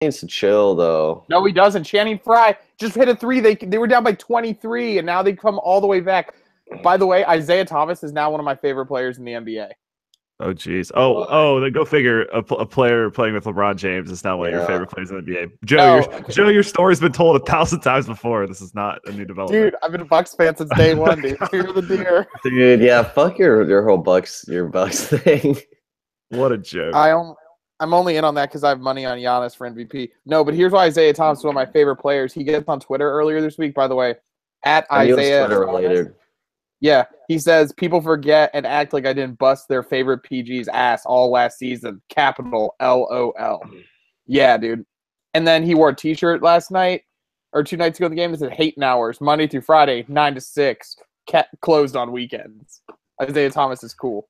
Needs to chill though. No, he doesn't. Channing Frye just hit a three. They were down by 23, and now they come all the way back. By the way, Isaiah Thomas is now one of my favorite players in the NBA. Oh, geez. Oh, then go figure. A player playing with LeBron James is now one of your Yeah. favorite players in the NBA. No. Joe, your story's been told 1,000 times before. This is not a new development. Dude, I've been a Bucks fan since day one, dude. Fear the deer. Dude, yeah, fuck your whole Bucks thing. What a joke. I'm only in on that because I have money on Giannis for MVP. No, but here's why Isaiah Thomas is one of my favorite players. He gets on Twitter earlier this week, by the way, at Isaiah. Twitter related. Yeah, he says people forget and act like I didn't bust their favorite PG's ass all last season. Capital LOL. Yeah, dude. And then he wore a T-shirt last night or 2 nights ago in the game that said "Hating Hours, Monday through Friday, 9 to 6, closed on weekends." Isaiah Thomas is cool.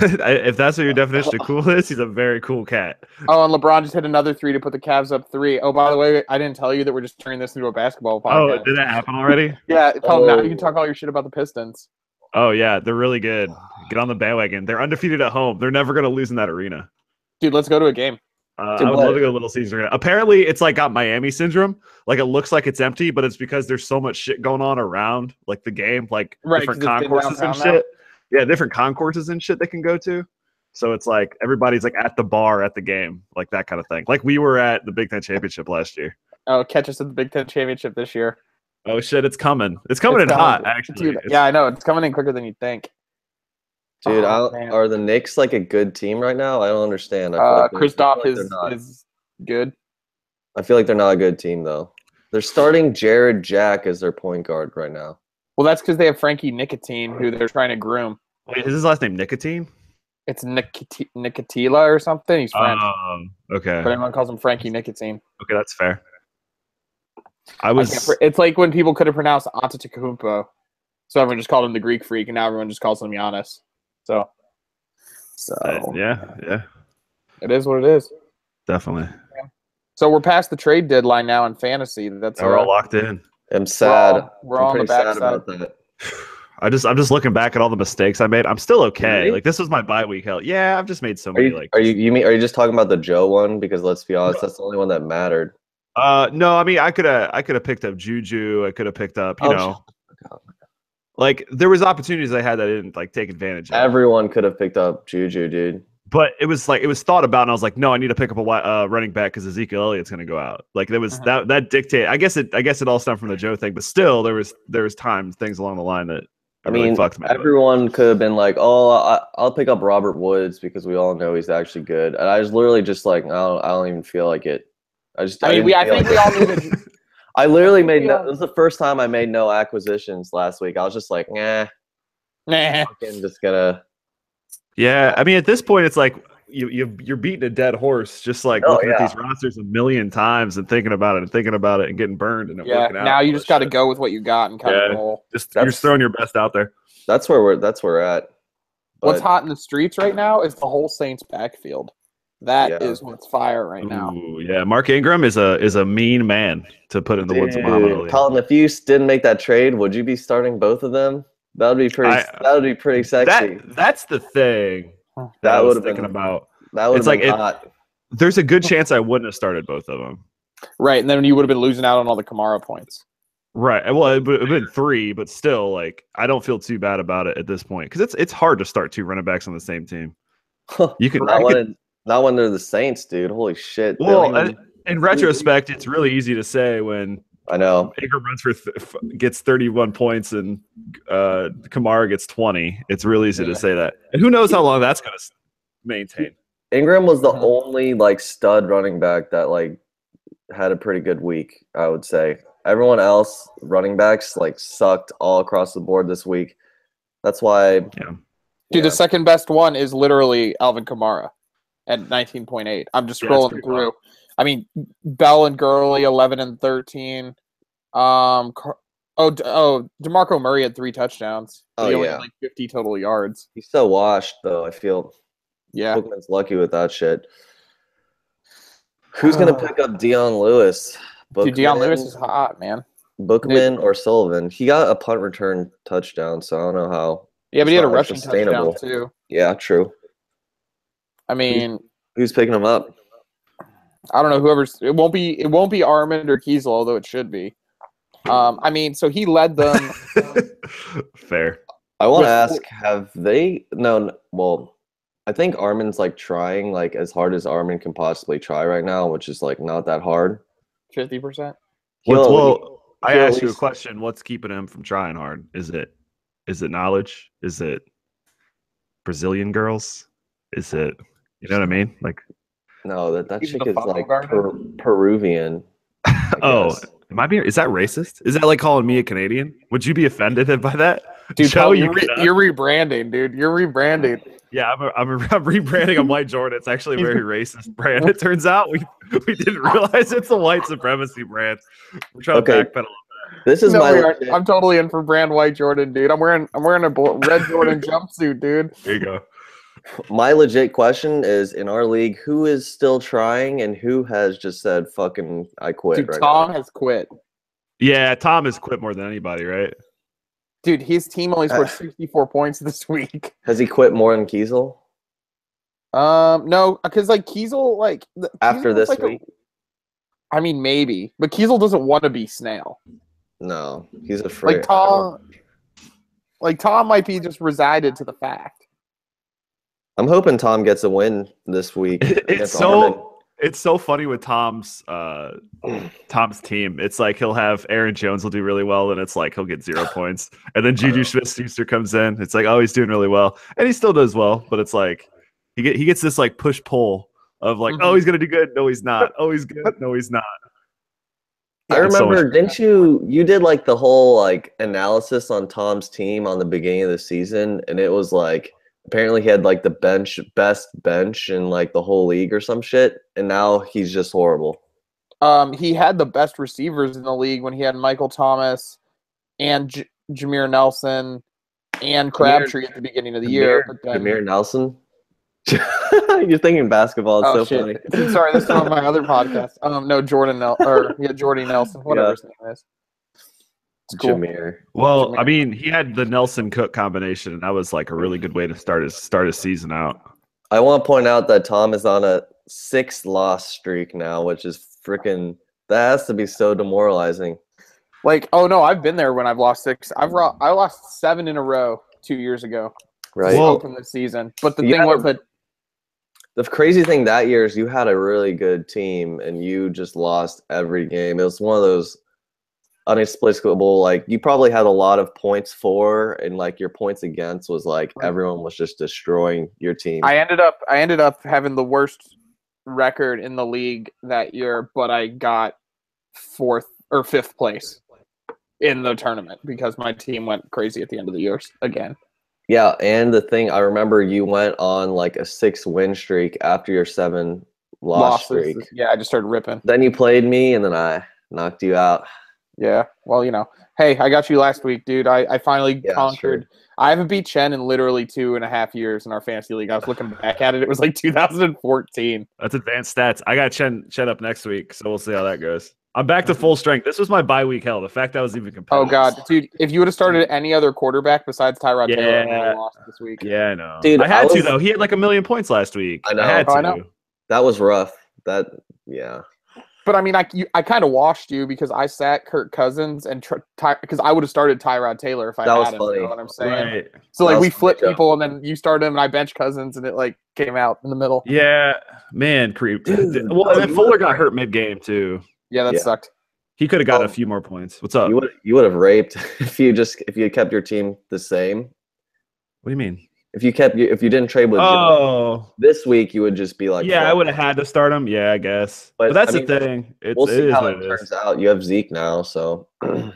If that's what your definition of cool is, he's a very cool cat. Oh, and LeBron just hit another 3 to put the Cavs up 3. Oh, by the way, I didn't tell you that we're just turning this into a basketball podcast. Oh, did that happen already? Yeah, now you can talk all your shit about the Pistons. Oh, yeah, they're really good. Get on the bandwagon. They're undefeated at home. They're never going to lose in that arena. Dude, let's go to a game. I would love to go to Little Caesars Arena. Apparently, it's like got Miami syndrome. Like, it looks like it's empty, but it's because there's so much shit going on around, like, the game, like, different concourses and shit. Yeah, different concourses and shit they can go to. So it's like everybody's like at the bar at the game, like that kind of thing. Like we were at the Big Ten Championship last year. Oh, catch us at the Big Ten Championship this year. Oh shit, it's coming. It's coming in hot, actually. Dude, yeah, I know. It's coming in quicker than you think. Dude, are the Knicks like a good team right now? I don't understand. I feel like Kristaps is good. I feel like they're not a good team though. They're starting Jared Jack as their point guard right now. Well, that's because they have Frankie Nicotine, who they're trying to groom. Wait, is his last name Nicotine? It's Nicotila or something. He's French. Okay. But everyone calls him Frankie Nicotine. Okay, that's fair. It's like when people couldn't pronounce Antetokounmpo, so everyone just called him the Greek Freak, and now everyone just calls him Giannis. So yeah, it is what it is. Definitely. So we're past the trade deadline now in fantasy. We're all locked in. I'm sad. We're all on the backside about that. I'm just looking back at all the mistakes I made. I'm still okay. Really? Like this was my bye week. Hell yeah, I've just made so many. Are you just talking about the Joe one? Because let's be honest, that's the only one that mattered. No, I mean I could have picked up Juju. I could have picked up, like there was opportunities I had that I didn't like take advantage of. Everyone could have picked up Juju, dude. But it was thought about, and I was like, no, I need to pick up a running back because Ezekiel Elliott's going to go out. Like there was that dictate. I guess it all stemmed from the Joe thing, but still there was things along the line that. I mean, everyone could have been like, "Oh, I'll pick up Robert Woods because we all know he's actually good." And I was literally just like, I don't even feel like it. I think we all knew that. I literally made it was the first time I made no acquisitions last week. I was just like, nah. I'm just gonna. Yeah, I mean, at this point, it's like you're beating a dead horse, just like looking at these rosters a million times and thinking about it and getting burned and working out. Now you just got to go with what you got and kind of roll. You're just throwing your best out there. That's where we're at. What's hot in the streets right now is the whole Saints backfield. That is what's fire right now. Yeah, Mark Ingram is a mean man to put in the woods of Muhammad. Colin, if you didn't make that trade, would you be starting both of them? That would be pretty sexy. That's the thing that I was thinking about. That would have been hot. There's a good chance I wouldn't have started both of them. Right, and then you would have been losing out on all the Kamara points. Right. Well, it would have been 3, but still, like, I don't feel too bad about it at this point because it's hard to start 2 running backs on the same team. You can not when they're the Saints, dude. Holy shit. Well, in retrospect, it's really easy to say when I know Ingram runs gets 31 points and Kamara gets 20. It's really easy to say that. And who knows how long that's going to maintain. Ingram was the only like stud running back that like had a pretty good week, I would say. Everyone else, running backs, like sucked all across the board this week. That's why. Dude, the second best one is literally Alvin Kamara at 19.8. I'm just scrolling through. Wild. I mean, Bell and Gurley 11 and 13. DeMarco Murray had 3 touchdowns. He only had like 50 total yards. He's so washed though. I feel. Yeah, Bookman's lucky with that shit. Who's gonna pick up Dion Lewis? Dude, Dion Lewis is hot, man. Bookman or Sullivan? He got a punt return touchdown, so I don't know how. Yeah, but he had a rushing touchdown too. Yeah, true. I mean, who's picking him up? I don't know it won't be Armand or Kiesel, although it should be. I mean, so he led them. Fair. I want to ask, have they? No, well, I think Armin's like trying like as hard as Armin can possibly try right now, which is like not that hard. 50%. Well, I asked you a question. What's keeping him from trying hard? Is it knowledge? Is it Brazilian girls? Is it, you know what I mean? Like, no, that chick is like Peruvian. Oh, is that racist? Is that like calling me a Canadian? Would you be offended by that? Dude, Joe, you're rebranding, dude. You're rebranding. Yeah, I'm rebranding a white Jordan. It's actually a very racist brand. It turns out we didn't realize it's a white supremacy brand. We're trying to backpedal. This is I'm totally in for brand white Jordan, dude. I'm wearing a red Jordan jumpsuit, dude. There you go. My legit question is, in our league, who is still trying and who has just said fucking I quit? Dude, Tom has quit. Yeah, Tom has quit more than anybody, right? Dude, his team only scored 64 points this week. Has he quit more than Kiesel? No, because like Kiesel, like after this week. I mean, maybe, but Kiesel doesn't want to be Snail. No, he's afraid. Tom might be just resided to the fact. I'm hoping Tom gets a win this week. It's so funny with Tom's team. It's like he'll have Aaron Jones will do really well, and it's like he'll get 0 points. And then Juju Smith-Schuster comes in. It's like, oh, he's doing really well, and he still does well. But it's like he gets this like push pull of like, oh, he's gonna do good. No, he's not. Oh, he's good. No, he's not. I remember, didn't you did like the whole like analysis on Tom's team on the beginning of the season, and it was like apparently he had like the best bench in like the whole league or some shit, and now he's just horrible. He had the best receivers in the league when he had Michael Thomas and Jameer Nelson and Crabtree at the beginning of the year. Jameer Nelson? You're thinking basketball. It's so funny. Sorry, this is on my other podcast. No, Jordy Nelson, whatever his name is. It's cool. Jameer. Well, I mean, he had the Nelson Cook combination, and that was like a really good way to start his season out. I want to point out that Tom is on a 6-loss streak now, which is freaking. That has to be so demoralizing. Like, oh no, I've been there when I've lost 6. I lost 7 in a row 2 years ago. Right. Open the season, but the thing was that the crazy thing that year is you had a really good team and you just lost every game. It was one of those inexplicable, like you probably had a lot of points for, and like your points against was like everyone was just destroying your team. I ended up having the worst record in the league that year, but I got 4th or 5th place in the tournament because my team went crazy at the end of the year again. Yeah, and the thing, I remember you went on like a 6-win streak after your 7-loss streak. Yeah, I just started ripping. Then you played me, and then I knocked you out. Yeah, well, hey, I got you last week, dude. I finally conquered. Sure. I haven't beat Chen in literally 2.5 years in our fantasy league. I was looking back at it. It was like 2014. That's advanced stats. I got Chen up next week, so we'll see how that goes. I'm back to full strength. This was my bye week hell. The fact I was even competitive. Oh God, dude! If you would have started any other quarterback besides Tyrod Taylor, I would have lost this week. Yeah, I know. Dude, I had to though. He had like 1 million points last week. I know. I know. That was rough. Yeah. But I mean, I kind of washed you because I sat Kirk Cousins and because I would have started Tyrod Taylor if I had him. Funny. You know what I'm saying? Right. So like we flipped people and then you started him and I benched Cousins and it like came out in the middle. Yeah, man, creep. Well, and then Fuller got hurt mid game too. Yeah, that sucked. He could have got a few more points. What's up? You would have raped if you kept your team the same. What do you mean? If you didn't trade with Jim, this week, you would just be like, yeah, I would have had to start him. Yeah, I guess. But that's the thing. We'll see how it turns out. You have Zeke now, so. I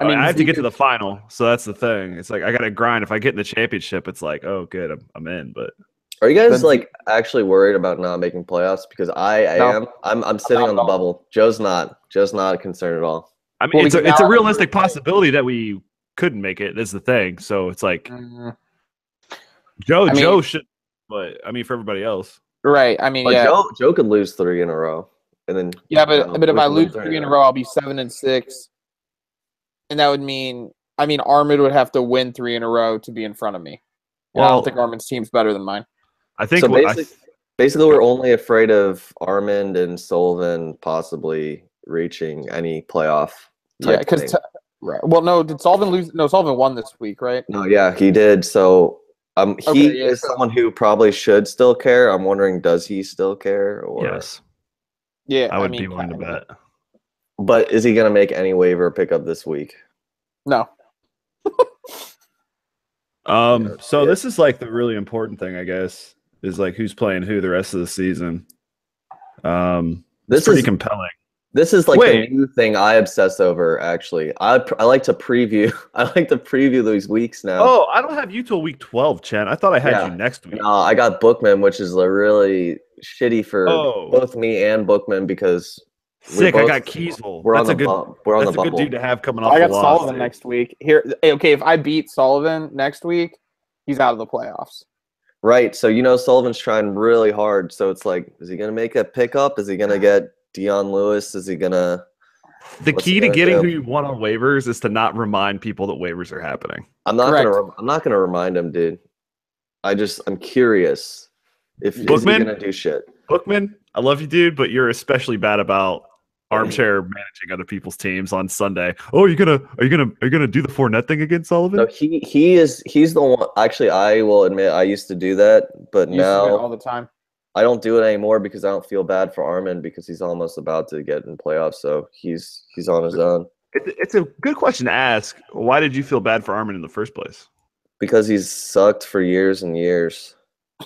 have to get to the final, so that's the thing. It's like I got to grind. If I get in the championship, it's like, oh, good, I'm in. But are you guys like actually worried about not making playoffs? Because I am. I'm sitting on the bubble. Joe's not concerned at all. I mean, it's a realistic possibility that we couldn't make it. That's the thing. So it's like. Joe should, but I mean for everybody else, right? I mean, Joe could lose 3 in a row, and then but if I lose 3 in a row, I'll be 7-6, and that would mean Armand would have to win 3 in a row to be in front of me. Well, I don't think Armand's team's better than mine. I think Basically, we're only afraid of Armand and Sullivan possibly reaching any playoff. Yeah, because right. Well, no, did Sullivan lose? No, Sullivan won this week, right? No, yeah, he did. So he is someone who probably should still care. I'm wondering, does he still care? Or yes. Yeah, I would be willing to bet. But is he going to make any waiver pickup this week? No. So this is like the really important thing, I guess, is like who's playing who the rest of the season. This is pretty compelling. This is like the new thing I obsess over. Actually, I like to preview. I like to preview these weeks now. Oh, I don't have you till week 12, Chen. I thought I had you next week. No, I got Bookman, which is really shitty for both me and Bookman because. Sick! I got Kiesel. That's a good. That's a good dude to have coming off. I got Sullivan next week. Here, okay. If I beat Sullivan next week, he's out of the playoffs. Right. So Sullivan's trying really hard. So it's like, is he going to make a pickup? Is he going to get Dion Lewis? Is he going to? The key to getting who you want on waivers is to not remind people that waivers are happening. I'm not going to remind him, dude. I'm curious if is he going to do shit. Bookman, I love you, dude, but you're especially bad about armchair managing other people's teams on Sunday. Oh, are you gonna do the Fournette thing against Sullivan? No, he's the one. Actually, I will admit I used to do that, but now all the time. I don't do it anymore because I don't feel bad for Armin because he's almost about to get in playoffs, so he's on his own. It's a good question to ask. Why did you feel bad for Armin in the first place? Because he's sucked for years and years,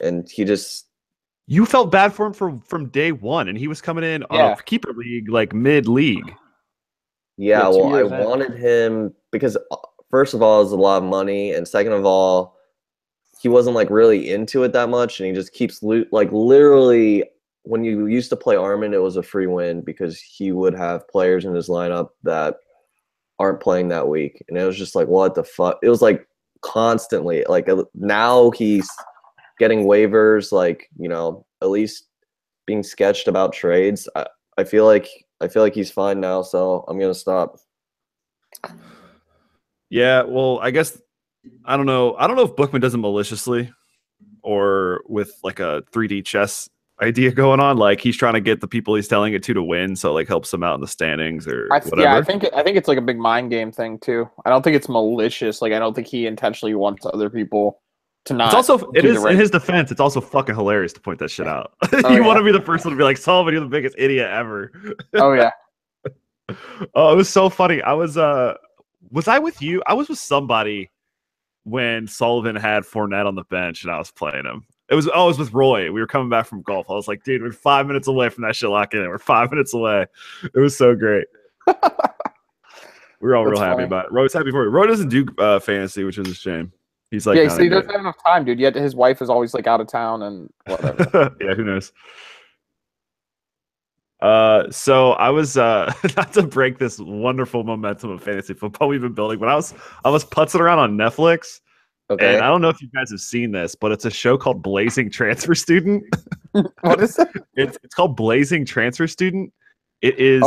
and he just. You felt bad for him from day one, and he was coming in on a keeper league, like mid-league. Yeah, well, I wanted him because, first of all, it's a lot of money, and second of all, he wasn't like really into it that much, and he just keeps like literally. When you used to play Armin, it was a free win because he would have players in his lineup that aren't playing that week, and it was just like, what the fuck? It was like constantly. Like now he's getting waivers, like at least being sketched about trades. I feel like he's fine now, so I'm gonna stop. Yeah, well, I guess I don't know if Bookman does it maliciously or with like a 3D chess idea going on. Like he's trying to get the people he's telling it to win, so like helps them out in the standings or whatever. Yeah, I think it's like a big mind game thing too. I don't think it's malicious. Like I don't think he intentionally wants other people. It's also in his defense. It's also fucking hilarious to point that shit out. You want to be the first one to be like, Sullivan, you're the biggest idiot ever. Oh yeah. Oh, it was so funny. I was I with you? I was with somebody when Sullivan had Fournette on the bench and I was playing him. It was with Roy. We were coming back from golf. I was like, dude, we're 5 minutes away from that shit locking in. We're 5 minutes away. It was so great. We were all real happy about it. Roy's happy for it. Roy doesn't do fantasy, which is a shame. He's like, he doesn't have enough time, dude. Yet his wife is always like out of town and whatever. Yeah, who knows? So I was not to break this wonderful momentum of fantasy football we've been building, but I was putzing around on Netflix. Okay. And I don't know if you guys have seen this, but it's a show called Blazing Transfer Student. What is it? It's called Blazing Transfer Student. It is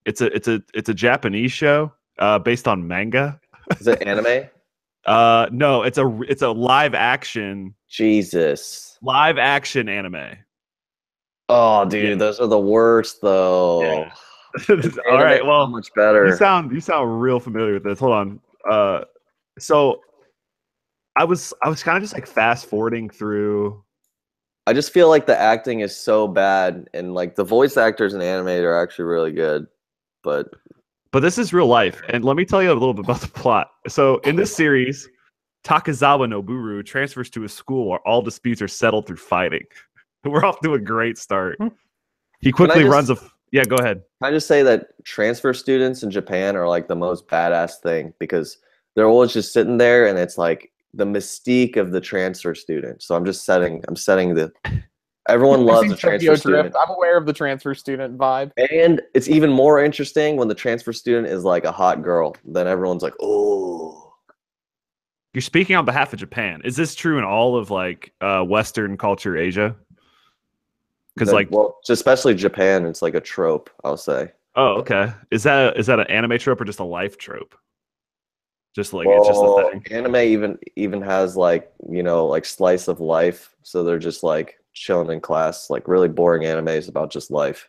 it's a Japanese show based on manga. Is it anime? No, it's a live action. Jesus. Live action anime. Oh, dude, those are the worst, though. Yeah. All right, well, much better. You sound real familiar with this. Hold on. So I was kind of just like fast forwarding through. I just feel like the acting is so bad, and like the voice actors in anime are actually really good, but this is real life, and let me tell you a little bit about the plot. So in this series, Takezawa Noboru transfers to a school where all disputes are settled through fighting. We're off to a great start. He quickly runs a. Yeah, go ahead. Can I just say that transfer students in Japan are like the most badass thing because they're always just sitting there, and it's like the mystique of the transfer student. So I'm setting the. Everyone loves a transfer student. I'm aware of the transfer student vibe. And it's even more interesting when the transfer student is like a hot girl. Then everyone's like, oh. You're speaking on behalf of Japan. Is this true in all of like Western culture, Asia? Because especially Japan, it's like a trope, I'll say. Oh, okay. Is that an anime trope or just a life trope? Just like it's just a thing. Anime even has like, like slice of life. So they're just like chilling in class, like really boring animes about just life.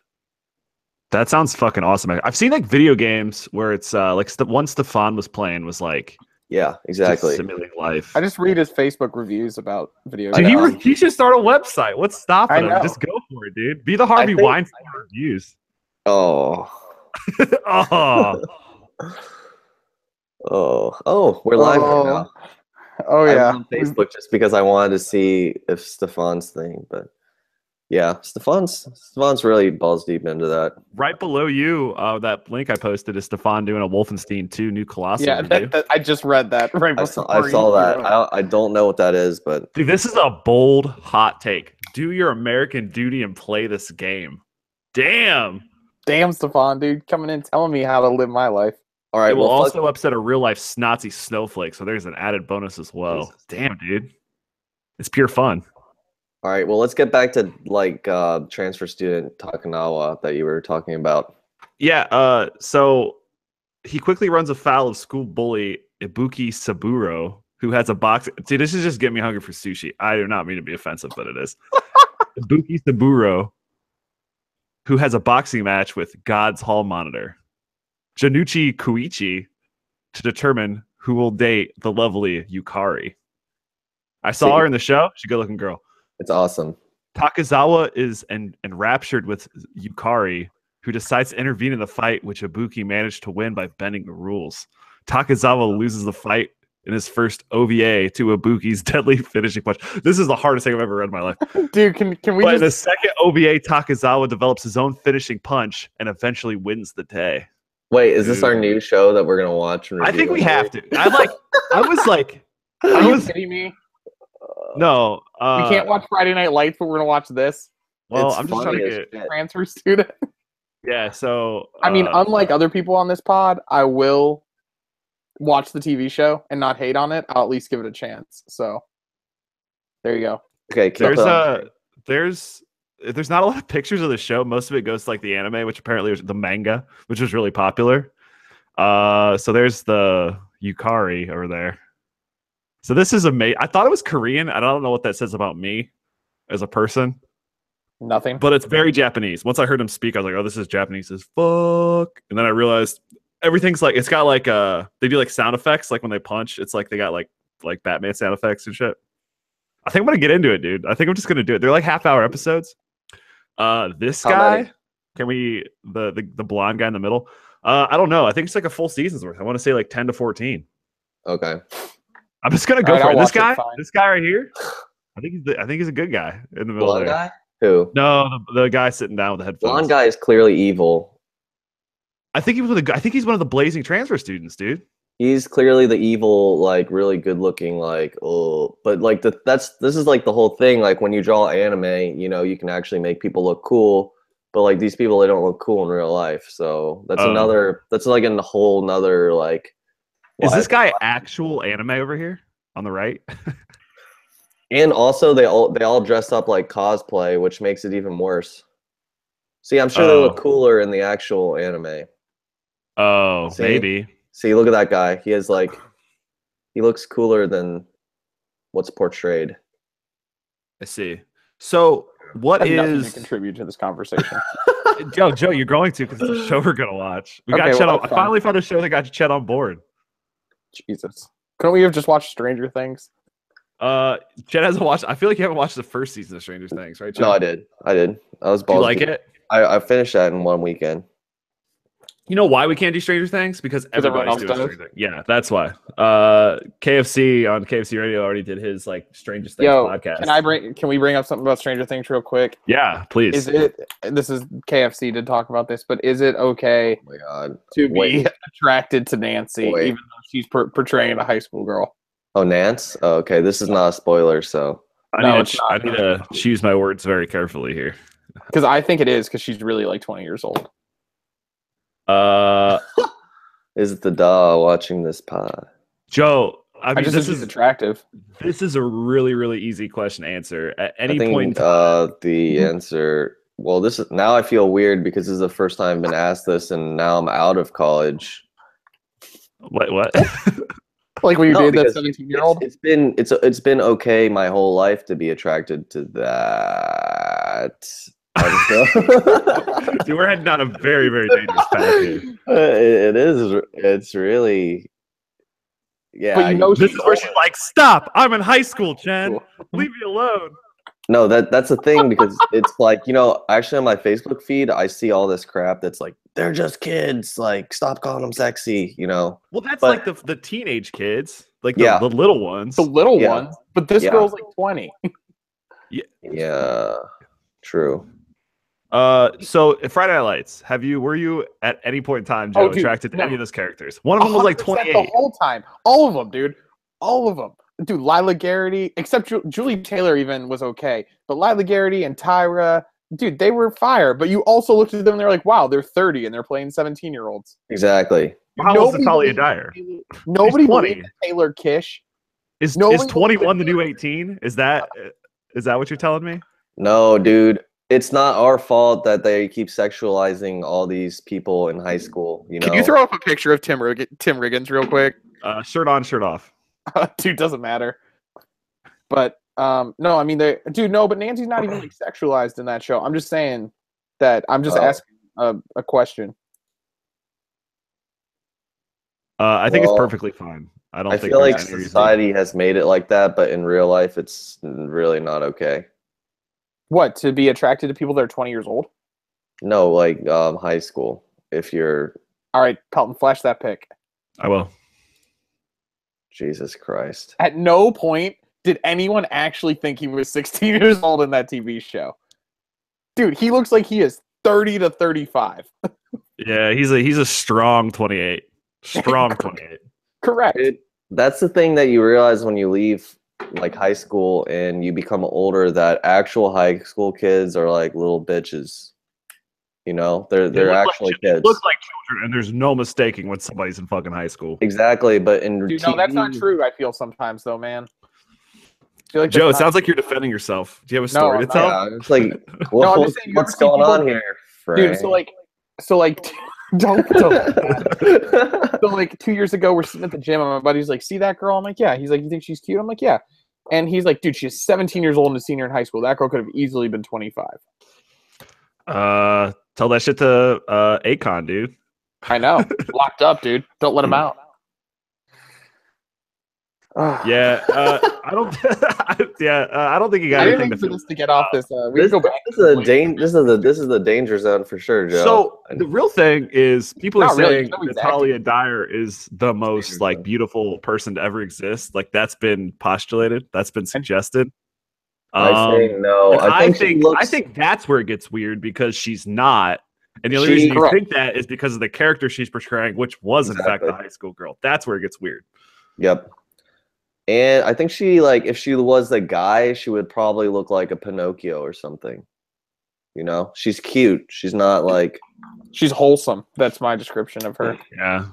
That sounds fucking awesome. I've seen like video games where it's like the one Stefan was playing was like, yeah, exactly, simulating life. I just read his Facebook reviews about video games. Dude, he should start a website. What's stopping him? Just go for it, dude. Be the Harvey Weinstein reviews. Oh. Oh. Oh, we're live right now. Oh yeah, I'm on Facebook just because I wanted to see if Stefan's thing, but yeah, Stefan's really balls deep into that. Right below you, that link I posted is Stefan doing a Wolfenstein 2 New Colossus review. I just read that right before. I saw that. I don't know what that is, but dude, this is a bold hot take. Do your American duty and play this game. Damn, Stefan, dude, coming in telling me how to live my life. All right, it will also upset a real life snotty snowflake, so there's an added bonus as well. Damn, dude, it's pure fun. All right, well, let's get back to like transfer student Takanawa that you were talking about. Yeah, so he quickly runs afoul of school bully Ibuki Saburo, who has a box. See, this is just getting me hungry for sushi. I do not mean to be offensive, but it is. Ibuki Saburo, who has a boxing match with God's Hall Monitor, Junichi Koichi, to determine who will date the lovely Yukari. I saw her in the show. She's a good-looking girl. It's awesome. Takizawa is enraptured with Yukari, who decides to intervene in the fight, which Ibuki managed to win by bending the rules. Takizawa loses the fight in his first OVA to Ibuki's deadly finishing punch. This is the hardest thing I've ever read in my life. Dude, can we but in the second OVA, Takizawa develops his own finishing punch and eventually wins the day. Wait, is this our new show that we're gonna watch? I think we have to. I was kidding me? No, we can't watch Friday Night Lights, but we're gonna watch this. Well, I'm just trying to get transfer student. Yeah, so I mean, unlike other people on this pod, I will watch the TV show and not hate on it. I'll at least give it a chance. So there you go. Okay, there's not a lot of pictures of the show. Most of it goes to like the anime, which apparently was the manga, which was really popular. So there's the Yukari over there. So this is amazing. I thought it was Korean. I don't know what that says about me as a person. Nothing. But it's very Japanese. Once I heard him speak, I was like, oh, this is Japanese as fuck. And then I realized everything's like, it's got like they do like sound effects, like when they punch. It's like they got like Batman sound effects and shit. I think I'm gonna get into it, dude. I think I'm just gonna do it. They're like half-hour episodes. This guy, can we the blonde guy in the middle? I don't know. I think it's like a full season's worth. I want to say like 10 to 14. Okay. I'm just gonna go for it. This guy right here. I think he's a good guy in the middle there. Guy? Who? No, the guy sitting down with the headphones. Blonde guy is clearly evil. I think he's one of the blazing transfer students, dude. He's clearly the evil, like really good looking, like but like this is like the whole thing. Like when you draw anime, you can actually make people look cool, but like these people, they don't look cool in real life. So that's that's like a whole nother like. Is this guy actual anime over here on the right? And also they all dress up like cosplay, which makes it even worse. See, I'm sure they look cooler in the actual anime. Oh, see? Maybe. See, look at that guy. He looks cooler than what's portrayed. I see. So what is nothing to contribute to this conversation? Joe, you're going to because it's a show we're gonna watch. I finally found a show that got Chet on board. Jesus. Couldn't we have just watched Stranger Things? Chet hasn't watched. I feel like you haven't watched the first season of Stranger Things, right, Chet? No, I did. I was balls. You like it? I finished that in one weekend. You know why we can't do Stranger Things? Because everybody's doing Stranger Things. Yeah, that's why. KFC on KFC Radio already did his like Stranger Things podcast. Can we bring up something about Stranger Things real quick? Yeah, please. This is KFC did talk about this, but is it okay to be attracted to Nancy even though she's portraying a high school girl? Oh, Nance? Oh, okay, this is not a spoiler, so I need to choose my words very carefully here. Because I think it is, because she's really like 20 years old. Is it the doll watching this pod? Joe, I mean, this is attractive. This is a really, really easy question to answer. At any point, the answer. Well, this is now I feel weird because this is the first time I've been asked this, and now I'm out of college. What? Like when you did that 17-year-old? It's been okay my whole life to be attracted to that. Dude, we're heading down a very, very dangerous path here. It is. It's really. Yeah. But you know this is where she's like, "Stop! I'm in high school, Chen. Leave me alone." No, that's the thing, because it's like, actually on my Facebook feed, I see all this crap that's like, they're just kids. Like, stop calling them sexy. Well, that's like the teenage kids, like the little ones. The little ones. But this girl's like 20. Yeah. True. So Friday Night Lights, were you at any point in time, Joe, attracted to any of those characters? One of them was like 28 the whole time. All of them, dude. All of them. Dude, Lila Garrity, except Julie Taylor even was okay. But Lila Garrity and Tyra, dude, they were fire. But you also looked at them and they're like, wow, they're 30 and they're playing 17-year-olds. Exactly. How old is Natalia Dyer? Nobody believed Taylor Kish. Is 21 the new 18? Is that what you're telling me? No, dude. It's not our fault that they keep sexualizing all these people in high school. Can you throw up a picture of Tim Riggins real quick? Shirt on, shirt off. Dude, doesn't matter. But no, I mean, but Nancy's not even like sexualized in that show. I'm just saying that I'm just asking a question. I think it's perfectly fine. I feel like society has made it like that, but in real life, it's really not okay. What, to be attracted to people that are 20 years old? No, like high school. If you're all right, Pelton, flash that pic. I will. Jesus Christ! At no point did anyone actually think he was 16 years old in that TV show. Dude, he looks like he is 30 to 35. Yeah, he's a strong 28. Strong 28. Correct. That's the thing that you realize when you leave like high school and you become older, that actual high school kids are like little bitches. They're actually kids. They look like children, and there's no mistaking when somebody's in fucking high school. Exactly, but in no, that's not true. I feel sometimes though, man. Like Joe, it sounds like you're defending yourself. Do you have a story to tell? Yeah, it's like, what's going on here, Frank? Dude? So don't. So like 2 years ago, we're sitting at the gym, and my buddy's like, "See that girl?" I'm like, "Yeah." He's like, "You think she's cute?" I'm like, "Yeah." And he's like, "Dude, she's 17 years old and a senior in high school. That girl could have easily been 25." Tell that shit to Akon, dude. I know. Locked up, dude. Don't let him out. Yeah, I don't. I don't think you got anything for this to get off this. This is the danger zone for sure, Joe. So the real thing is, people are saying Natalia Dyer is the most like beautiful person to ever exist. Like that's been postulated. That's been suggested. I say no. I think that's where it gets weird, because she's not. And the only reason you think that is because of the character she's portraying, which was in fact a high school girl. That's where it gets weird. Yep. And I think she, like, if she was the guy, she would probably look like a Pinocchio or something. She's cute. She's not like... She's wholesome. That's my description of her. Yeah.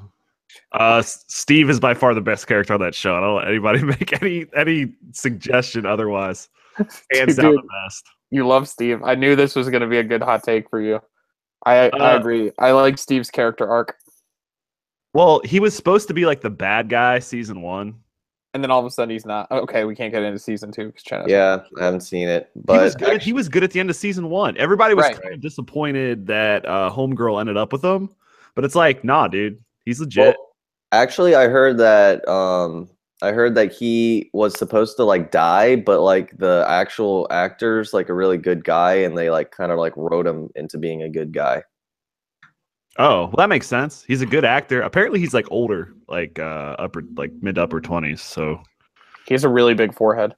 Steve is by far the best character on that show. I don't let anybody make any suggestion otherwise. Hands down the best. You love Steve. I knew this was going to be a good hot take for you. I agree. I like Steve's character arc. Well, he was supposed to be like the bad guy season 1. And then all of a sudden he's not. Okay, we can't get into season 2 because I haven't seen it. But he was good at the end of season 1. Everybody was kind of disappointed that Homegirl ended up with him, but it's like, nah, dude, he's legit. Well, actually, I heard that he was supposed to like die, but like the actual actor's like a really good guy, and they like kind of like wrote him into being a good guy. Oh, well, that makes sense. He's a good actor. Apparently, he's like older, like mid to upper 20s. So he has a really big forehead.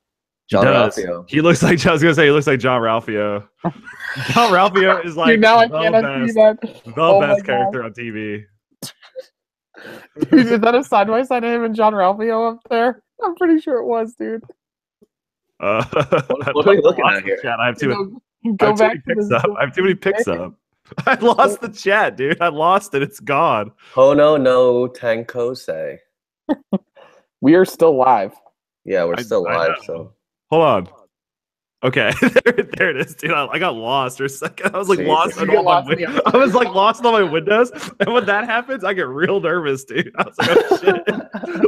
John Ralphio. He looks like, I was gonna say, he looks like John Ralphio. John Ralphio is like the best character on TV. Dude, is that a side by side of him and John Ralphio up there? I'm pretty sure it was, dude. What are you looking at here? I have too many pics up. I lost the chat, dude. I lost it. It's gone. Hono no Tankose. We are still live. Yeah, we're still live. So hold on. Okay, there it is, dude. I got lost for a second. I was like lost on all my I was like lost on my windows, and when that happens, I get real nervous, dude. I was like, oh shit!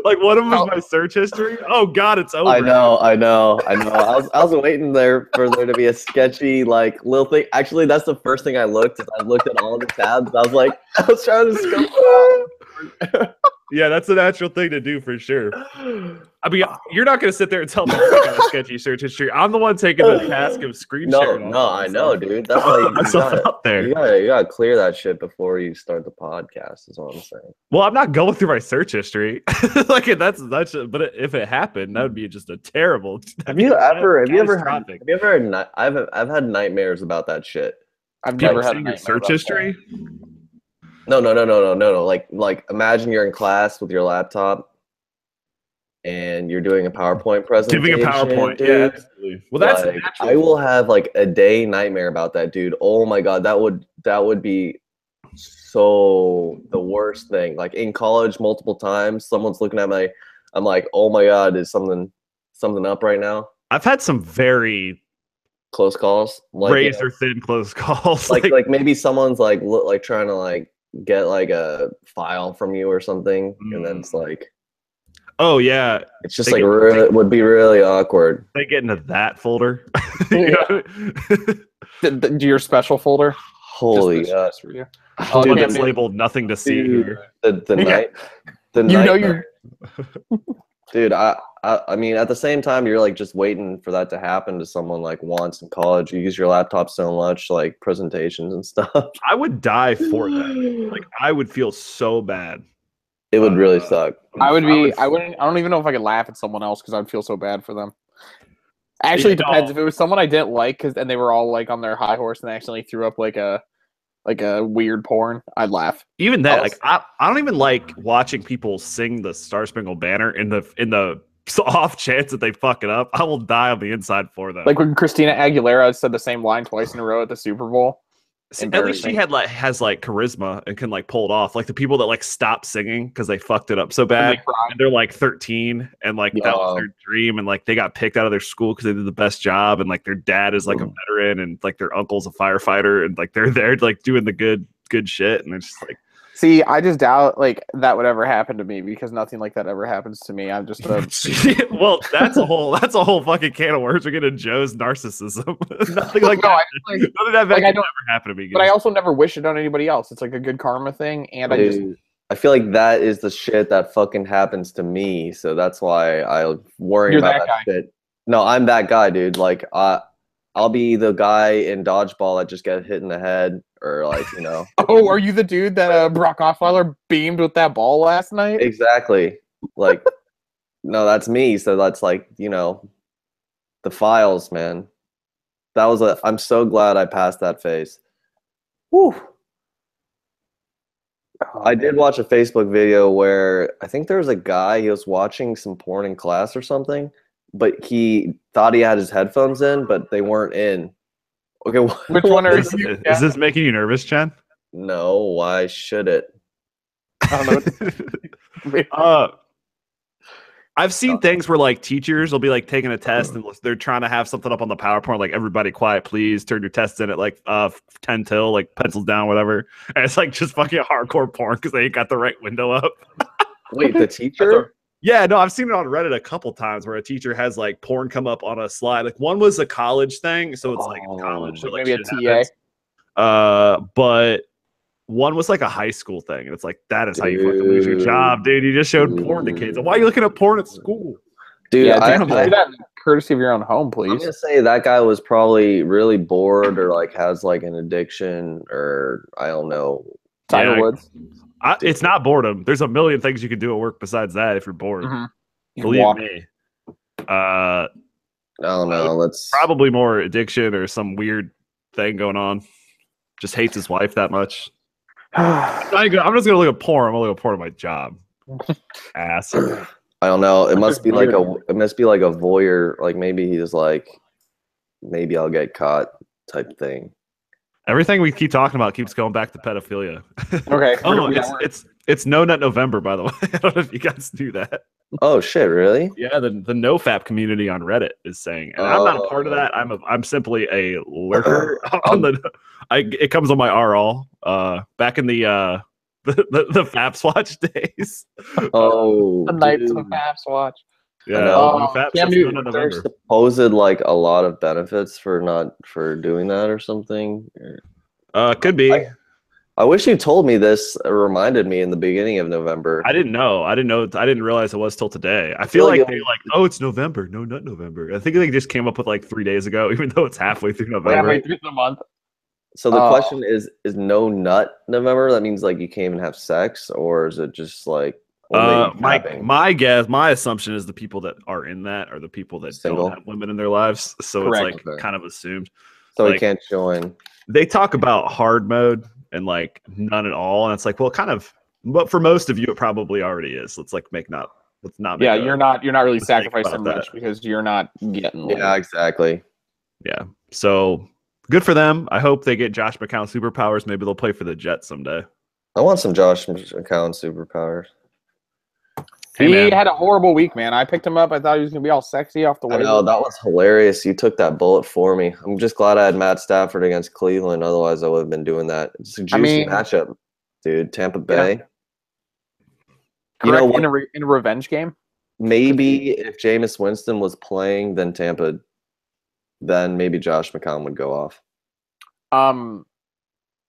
Like one of them was my search history. Oh god, it's over. I know. I was waiting there for there to be a sketchy like little thing. Actually, that's the first thing I looked at. I looked at all the tabs. I was trying to scope. Yeah, that's a natural thing to do for sure. I mean, you're not going to sit there and tell me I got a sketchy search history. I'm the one taking the task of screen sharing. No, I know, dude. That's why you out there. You gotta clear that shit before you start the podcast. Is what I'm saying. Well, I'm not going through my search history. Like that's. But if it happened, that would be just a terrible. Have you ever had? I've had nightmares about that shit. I've never had a search history. No. Like imagine you're in class with your laptop and you're doing a PowerPoint presentation. Giving a PowerPoint, dude. Yeah, absolutely. Well, that's like, I will have like a day nightmare about that, dude. Oh my god, that would be so the worst thing. Like in college, multiple times, someone's looking at my. I'm like, oh my god, is something up right now? I've had some very close calls, like razor thin close calls. Like maybe someone's like trying to like get like a file from you or something, and then it's like, oh yeah, it's just like it would be really awkward. They get into that folder. Your special folder. Holy god! Dude, that's labeled nothing to see here. The night. Dude, I mean, at the same time, you're like just waiting for that to happen to someone like once in college. You use your laptop so much, like presentations and stuff. I would die for that. Like, I would feel so bad. It would really suck. I don't even know if I could laugh at someone else because I'd feel so bad for them. Actually, it depends. If it was someone I didn't like, and they were all like on their high horse and accidentally threw up like a weird porn, I'd laugh. Even that, like I don't even like watching people sing the Star Spangled Banner in the off chance that they fuck it up. I will die on the inside for them. Like when Christina Aguilera said the same line twice in a row at the Super Bowl. At least she has charisma and can like pull it off. Like the people that like stop singing because they fucked it up so bad, and they're like 13 and like that was their dream, and like they got picked out of their school because they did the best job, and like their dad is like a veteran, and like their uncle's a firefighter, and like they're there like doing the good shit, and it's just like. See, I just doubt like that would ever happen to me because nothing like that ever happens to me. I'm just well, that's a whole fucking can of worms. We're getting Joe's narcissism. Nothing like that. None of that like, never happened to me. But I also never wish it on anybody else. It's like a good karma thing, and I feel like that is the shit that fucking happens to me. So that's why I worry about that shit. No, I'm that guy, dude. Like I'll be the guy in dodgeball that just get hit in the head. Or like, you know. Oh, are you the dude that Brock Osweiler beamed with that ball last night? Exactly. Like, no, that's me. So that's like, you know, the files, man. I'm so glad I passed that phase. Whew. I did watch a Facebook video where I think there was a guy, he was watching some porn in class or something, but he thought he had his headphones in, but they weren't in. Okay, which one are you? Is this making you nervous, Chen? No, why should it? I don't know. I've seen things where like teachers will be like taking a test and they're trying to have something up on the PowerPoint, like everybody quiet, please turn your tests in at like 10 till, like pencils down, whatever. And it's like just fucking hardcore porn because they ain't got the right window up. Wait, the teacher? Yeah, no, I've seen it on Reddit a couple times where a teacher has like porn come up on a slide. Like one was a college thing, so it's like college, so, like, maybe a TA. But one was like a high school thing, and it's like that is how you fucking lose your job, dude. You just showed porn to kids. Why are you looking at porn at school, dude? I do that courtesy of your own home, please. I'm gonna say that guy was probably really bored, or like has like an addiction, or I don't know. Tiger Woods. It's not boredom. There's a million things you can do at work besides that if you're bored. Believe me. I don't know. That's probably more addiction or some weird thing going on. Just hates his wife that much. I'm just gonna look at porn. I'm gonna look at porn at my job. Ass. I don't know. It must be like a voyeur. Like maybe he's like, maybe I'll get caught type thing. Everything we keep talking about keeps going back to pedophilia. Okay. Oh, it's No Nut November, by the way. I don't know if you guys do that. Oh shit! Really? Yeah, the NoFap community on Reddit is saying, and I'm not a part of that. I'm simply a lurker on the. It comes on my RL. Back in the Faps Watch days. Oh, the nights of Faps Watch. Yeah, there's supposed like a lot of benefits for doing that or something. Could be. I wish you told me this. It reminded me in the beginning of November. I didn't know. I didn't realize it was till today. I feel like they oh, it's November. No, not November. I think they just came up with like 3 days ago, even though it's halfway through November. Halfway through the month. So the question is no nut November? That means like you can't even have sex, or is it just like my assumption is the people that are in that are the people that don't have women in their lives. So Correct. It's like kind of assumed. So like, we can't join. They talk about hard mode and like none at all, and it's like, well, kind of. But for most of you, it probably already is. Let's not. Yeah, you're not really sacrificing much because you're not getting. Yeah, exactly. Yeah. So good for them. I hope they get Josh McCown superpowers. Maybe they'll play for the Jets someday. I want some Josh McCown superpowers. He had a horrible week, man. I picked him up. I thought he was going to be all sexy off the way. No, that was hilarious. You took that bullet for me. I'm just glad I had Matt Stafford against Cleveland. Otherwise, I would have been doing that. It's a juicy matchup, dude. Tampa Bay. Yeah. You know what? In a revenge game? Maybe if Jameis Winston was playing, then maybe Josh McCown would go off.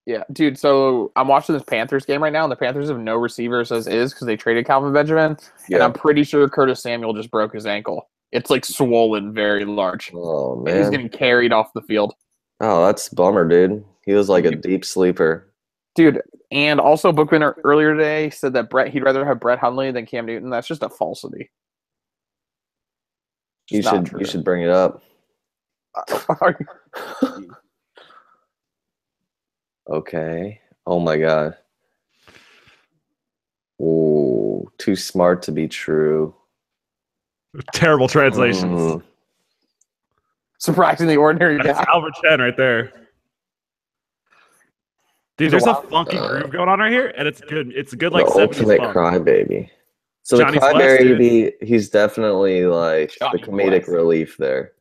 Yeah, dude, so I'm watching this Panthers game right now, and the Panthers have no receivers as is because they traded Calvin Benjamin, and I'm pretty sure Curtis Samuel just broke his ankle. It's like swollen very large. Oh, man. And he's getting carried off the field. Oh, that's a bummer, dude. He was like a deep sleeper. Dude, and also Bookman earlier today said that he'd rather have Brett Hundley than Cam Newton. That's just a falsity. You should bring it up. Okay. Oh my God. Ooh, too smart to be true. Terrible translations. Surprisingly ordinary guy. That's Albert Chen right there. Dude, there's a funky groove going on right here, and it's good. It's a good like the ultimate crybaby. So Johnny the crybaby, he's definitely like Johnny the comedic relief there.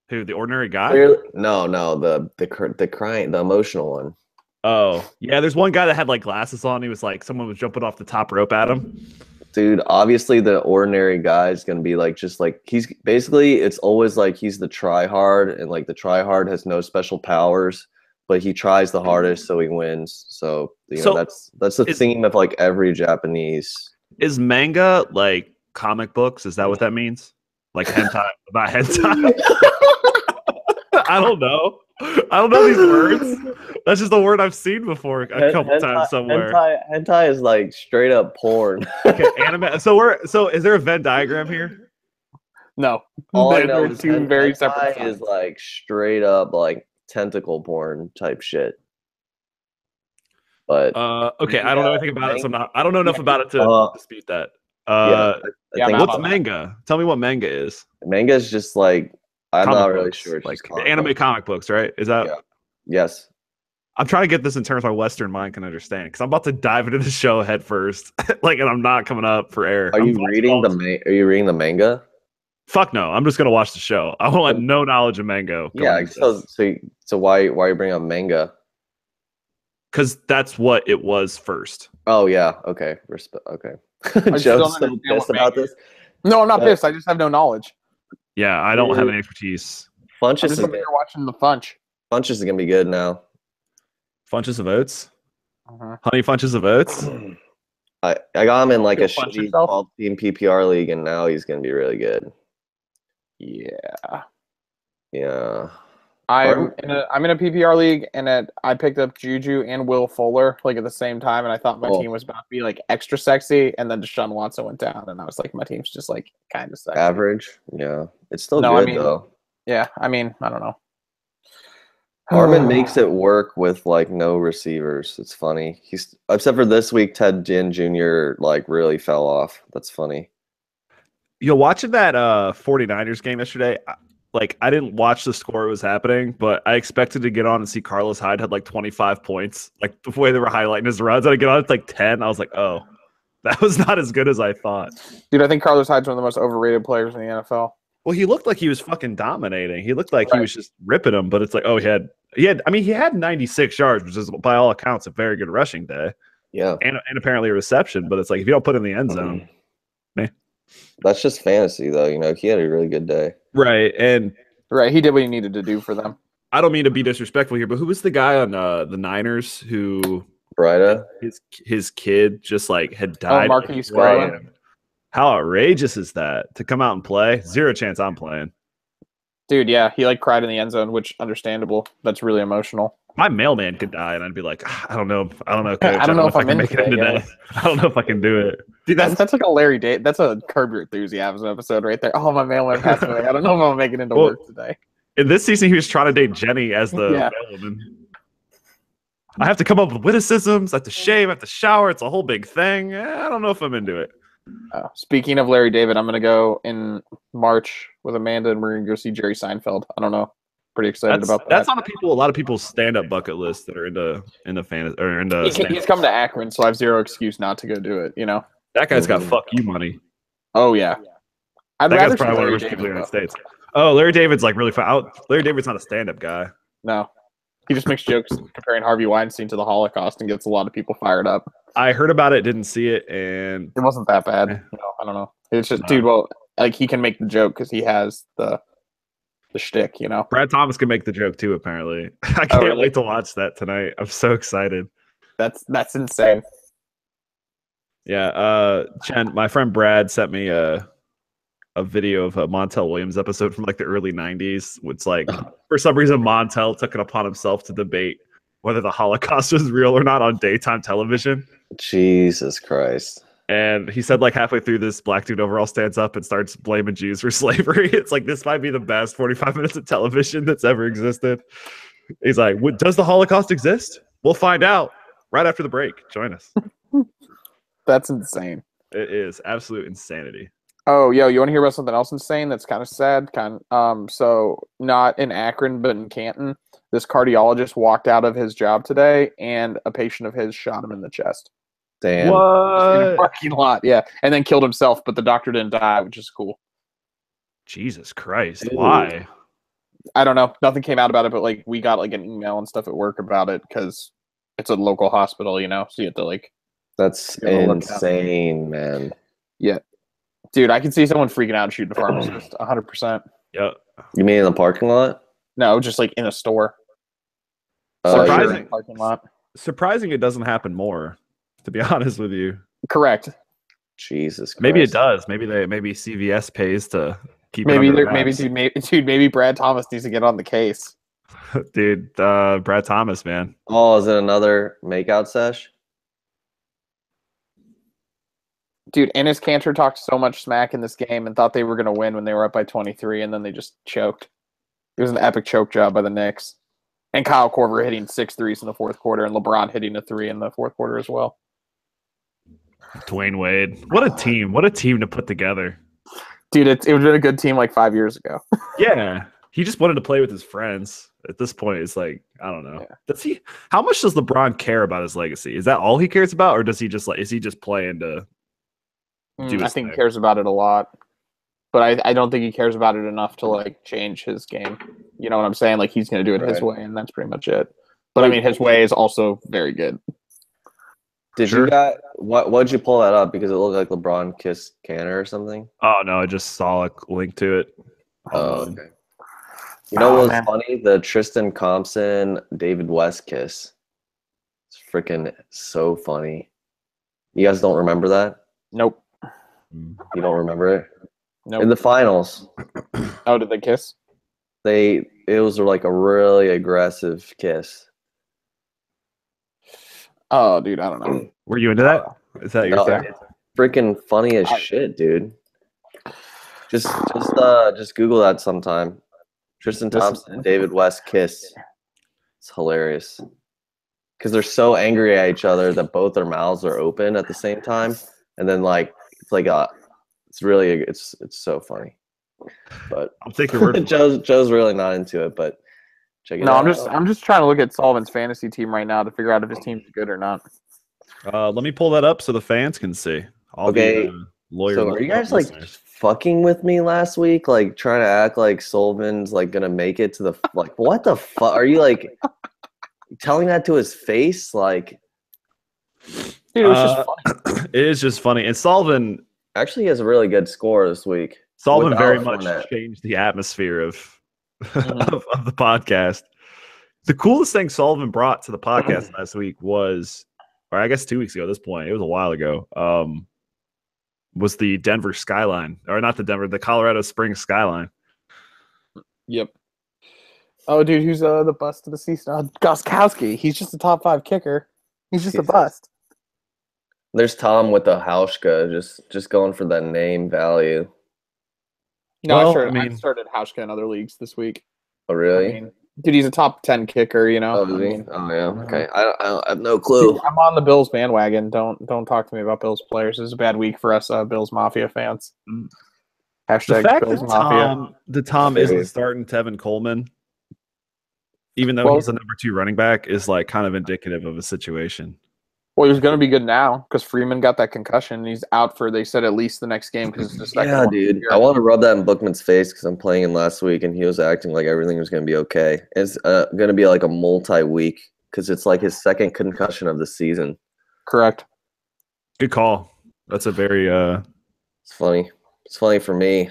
Who, the ordinary guy? No, the crying, the emotional one. Oh, yeah. There's one guy that had like glasses on. He was like, someone was jumping off the top rope at him. Dude, obviously the ordinary guy is gonna be like just like he's basically it's always like he's the try hard, and like the try hard has no special powers, but he tries the hardest, so he wins. So you know that's the theme of like every Japanese. Is manga like comic books? Is that what that means? Like hentai about hentai? I don't know. I don't know these words. That's just a word I've seen before a couple times somewhere. Hentai is like straight up porn. Okay, anime. So is there a Venn diagram here? No. All I know is two very separate is like straight up like tentacle porn type shit. But okay, I don't know anything about it, so I don't know enough about it to dispute that. What's manga? Tell me what manga is. Manga is just like I'm not really sure. Like anime comic books, right? Is that? Yeah. Yes. I'm trying to get this in terms my Western mind can understand because I'm about to dive into the show head first, like, and I'm not coming up for air. Are you reading the manga? Fuck no! I'm just gonna watch the show. I want no knowledge of manga. Yeah. So why you bring up manga? Because that's what it was first. Oh yeah. Okay. Okay. Joe's so pissed about this. No, I'm not pissed. I just have no knowledge. Yeah, I don't have any expertise. Funches is watching the Funch. Funches is gonna be good now. Funches of Oats. Honey Funches of Oats. I got him in like a shitty 12-team PPR league, and now he's gonna be really good. Yeah. Yeah. I'm in a PPR league, and I picked up Juju and Will Fuller like at the same time, and I thought my team was about to be like extra sexy, and then Deshaun Watson went down, and I was like, my team's just like kind of sexy. Average. Yeah, it's still good though. Yeah, I mean, I don't know. Harmon makes it work with like no receivers. It's funny. He's except for this week, Ted Ginn Jr. like really fell off. That's funny. Watching that 49ers game yesterday, like I didn't watch the score it was happening, but I expected to get on and see Carlos Hyde had like 25 points. Like the way they were highlighting his runs, and I get on, it's like 10. I was like, oh, that was not as good as I thought. Dude, I think Carlos Hyde's one of the most overrated players in the NFL. Well, he looked like he was fucking dominating. He looked like he was just ripping them, but it's like, oh, he had 96 yards, which is by all accounts a very good rushing day. Yeah. And apparently a reception, but it's like if you don't put it in the end zone, that's just fantasy though, you know. He had a really good day. Right. And he did what he needed to do for them. I don't mean to be disrespectful here, but who was the guy on the Niners who Breida? His kid just like had died? Oh, Marquise Garland. How outrageous is that to come out and play? Zero chance I'm playing. Dude, yeah, he like cried in the end zone, which understandable. That's really emotional. My mailman could die, and I'd be like, I don't know, Coach. I don't know if I can make it today. I don't know if I can do it. Dude, that's like a Larry David. That's a Curb Your Enthusiasm episode right there. Oh, my mailman passed away. I don't know if I'll make it into work today. In this season, he was trying to date Jenny as the mailwoman. I have to come up with witticisms. I have to shave. I have to shower. It's a whole big thing. I don't know if I'm into it. Speaking of Larry David, I'm going to go in March with Amanda, and we're going to go see Jerry Seinfeld. I don't know. Pretty excited about that. That's on a lot of people's stand-up bucket list that are into fantasy or into. He's coming to Akron, so I have zero excuse not to go do it. You know, that guy's got fuck you money. Oh yeah, that guy's probably one of the richest people in the United States. Oh, Larry David's like really fun. Larry David's not a stand-up guy. No, he just makes jokes comparing Harvey Weinstein to the Holocaust and gets a lot of people fired up. I heard about it, didn't see it, and it wasn't that bad. No, I don't know. It's just, dude. Well, like he can make the joke because he has the shtick, you know. Brad Thomas can make the joke too. Apparently, I can't wait to watch that tonight. I'm so excited. That's insane. Yeah, Jen, my friend Brad sent me a video of a Montel Williams episode from like the early '90s. It's like for some reason Montel took it upon himself to debate whether the Holocaust was real or not on daytime television. Jesus Christ. And he said like halfway through this black dude overall stands up and starts blaming Jews for slavery. It's like, this might be the best 45 minutes of television that's ever existed. He's like, does the Holocaust exist? We'll find out right after the break. Join us. That's insane. It is absolute insanity. Oh, yo, you want to hear about something else insane that's kind of sad? So not in Akron, but in Canton, this cardiologist walked out of his job today, and a patient of his shot him in the chest. Damn. What? In a parking lot, yeah, and then killed himself, but the doctor didn't die, which is cool. Jesus Christ! Dude. Why? I don't know. Nothing came out about it, but like we got like an email and stuff at work about it because it's a local hospital, you know. So you have to like. That's insane, man. Yeah. Dude, I can see someone freaking out and shooting a pharmacist 100%. Yep. You mean in the parking lot? No, just like in a store. Surprising. Parking lot. Surprising it doesn't happen more, to be honest with you. Correct. Jesus Christ. Maybe it does. Maybe CVS pays to keep maybe Brad Thomas needs to get on the case. Dude, Brad Thomas, man. Oh, is it another makeout sesh? Dude, Enes Kanter talked so much smack in this game and thought they were going to win when they were up by 23, and then they just choked. It was an epic choke job by the Knicks. And Kyle Korver hitting 6 threes in the fourth quarter, and LeBron hitting a 3 in the fourth quarter as well. Dwayne Wade. What a team. What a team to put together. Dude, it would have been a good team like 5 years ago. Yeah. He just wanted to play with his friends. At this point, it's like, I don't know. Yeah. How much does LeBron care about his legacy? Is that all he cares about, or does he just is he just playing to I think he cares about it a lot, but I don't think he cares about it enough to like change his game. You know what I'm saying? Like he's going to do it his way, and that's pretty much it. But I mean, his way is also very good. Did you what'd you pull that up? Because it looked like LeBron kissed Kanter or something. Oh no, I just saw a link to it. Oh, okay. You know what was funny? The Tristan Thompson David West kiss. It's freaking so funny. You guys don't remember that? Nope. You don't remember it? Nope. In the finals. Oh, did they kiss? It was like a really aggressive kiss. Oh, dude, I don't know. Were you into that? Is that your thing? Freaking funny as shit, dude. Just Google that sometime. Tristan Thompson and David West kiss. It's hilarious. Because they're so angry at each other that both their mouths are open at the same time, and then like it's so funny. But I'll take your word for it. Joe's really not into it, but check it out. No, I'm just trying to look at Sullivan's fantasy team right now to figure out if his team's good or not. Let me pull that up so the fans can see. Okay. Lawyer. So are you guys like fucking with me last week? Like trying to act like Sullivan's like gonna make it to the like what the fuck? Are you like telling that to his face? Like, dude, it was just funny. It is just funny. And Sullivan actually has a really good score this week. Sullivan very much changed the atmosphere of of the podcast. The coolest thing Sullivan brought to the podcast last week was, or I guess 2 weeks ago at this point, it was a while ago, was the Denver skyline. Or not the Colorado Springs skyline. Yep. Oh, dude, who's the bust of the season? Gostkowski. He's just a top 5 kicker. He's just a bust. There's Tom with the Hauschka, just going for that name value. No, I started Hauschka in other leagues this week. Oh, really? Dude, he's a top 10 kicker, you know. Oh, is he? Oh, yeah. Okay. I have no clue. Dude, I'm on the Bills bandwagon. Don't talk to me about Bills players. This is a bad week for us Bills Mafia fans. Hashtag the fact Bills that Mafia. Tom isn't starting Tevin Coleman, even though he's the number 2 running back, is like kind of indicative of a situation. Well, he's going to be good now because Freeman got that concussion. And he's out for, they said, at least the next game because it's the second one. Yeah, dude. I want to rub that in Bookman's face because I'm playing him last week and he was acting like everything was going to be okay. It's going to be like a multi-week because it's like his second concussion of the season. Correct. Good call. That's a very It's funny. It's funny for me.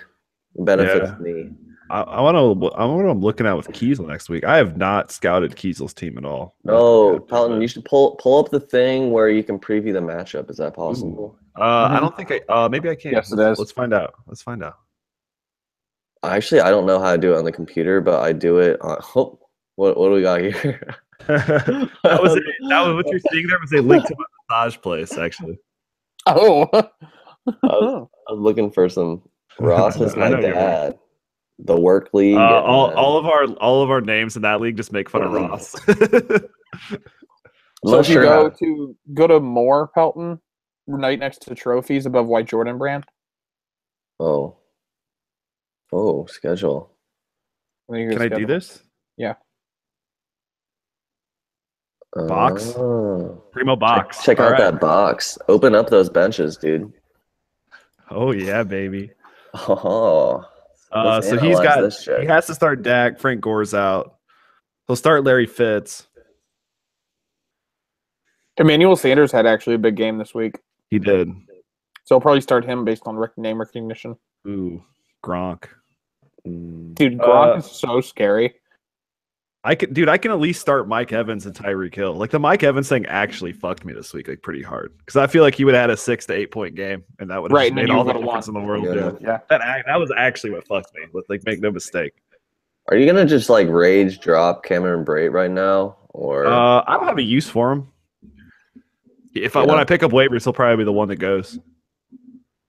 It benefits me. I want to. I'm looking at with Kiesel next week. I have not scouted Kiesel's team at all. No, Pelton, you should pull up the thing where you can preview the matchup. Is that possible? I don't think I. Maybe I can. Yes, it is. Let's find out. Actually, I don't know how to do it on the computer, but I do it on. Oh, what do we got here? that was what you're seeing there was a link to my massage place, actually. Oh. I was looking for some. Ross is my dad. The work league. All of our names in that league just make fun of Ross. So if you go to more Pelton, right next to trophies above White Jordan brand. Oh, schedule. Can I do this? Yeah. Box. Primo box. Check out that box. Open up those benches, dude. Oh yeah, baby. Oh. So he has to start Dak. Frank Gore's out. He'll start Larry Fitz. Emmanuel Sanders had actually a big game this week. He did. So I'll probably start him based on name recognition. Ooh, Gronk. Dude, Gronk is so scary. I can at least start Mike Evans and Tyreek Hill. Like the Mike Evans thing actually fucked me this week, like pretty hard. Because I feel like he would have had a 6 to 8 point game, and that would have made all the difference in the world. Yeah. That was actually what fucked me. Like, make no mistake. Are you gonna just like rage drop Cameron Brate right now, or I don't have a use for him. When I pick up waivers, he'll probably be the one that goes.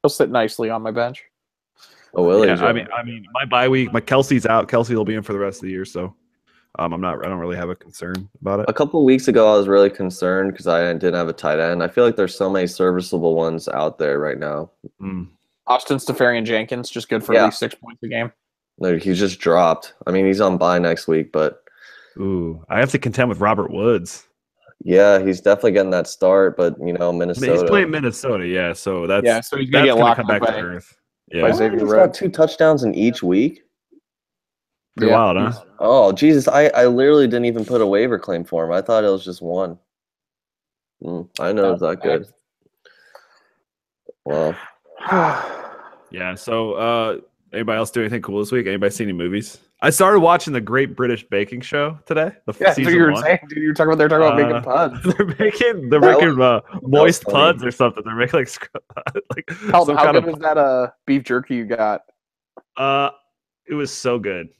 He'll sit nicely on my bench. Oh, will he? Yeah, I mean, my bye week, my Kelsey's out. Kelsey will be in for the rest of the year, so. I don't really have a concern about it. A couple of weeks ago, I was really concerned because I didn't have a tight end. I feel like there's so many serviceable ones out there right now. Austin Seferian-Jenkins, just good for at least 6 points a game. No, he's just dropped. I mean, he's on bye next week, but I have to contend with Robert Woods. Yeah, he's definitely getting that start, but Minnesota. He's playing Minnesota, yeah. So so he's gonna get locked come back to earth. Yeah, he's got 2 touchdowns in each week. Pretty wild, huh? Oh, Jesus. I literally didn't even put a waiver claim for him. I thought it was just one. I know it's that good. Wow. Yeah, so anybody else do anything cool this week? Anybody see any movies? I started watching the Great British Baking Show today. Season you were saying, dude, you were talking about making puns. They're making moist puns or something. They're making like how good was that beef jerky you got? It was so good.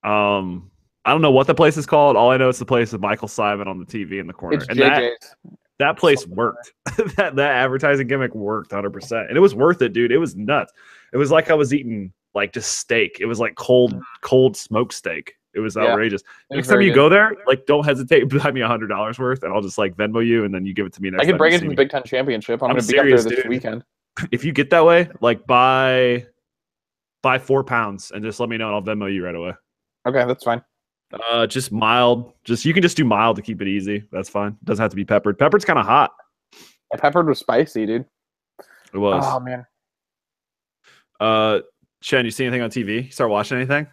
I don't know what the place is called. All I know is the place with Michael Simon on the TV in the corner. It's JJ's. That place worked. that advertising gimmick worked 100%. And it was worth it, dude. It was nuts. It was like I was eating like just steak. It was like cold smoked steak. It was outrageous. Next time you go there, like don't hesitate to buy me $100 worth and I'll just like Venmo you and then you give it to me next time. I can bring it to the Big Ten Championship. I'm going to be up there this weekend. If you get that way, like buy buy 4 pounds and just let me know and I'll Venmo you right away. Okay, that's fine. Just mild. You can just do mild to keep it easy. That's fine. Doesn't have to be peppered. Peppered's kind of hot. Yeah, peppered was spicy, dude. It was. Oh man. Chen, you see anything on TV? You start watching anything?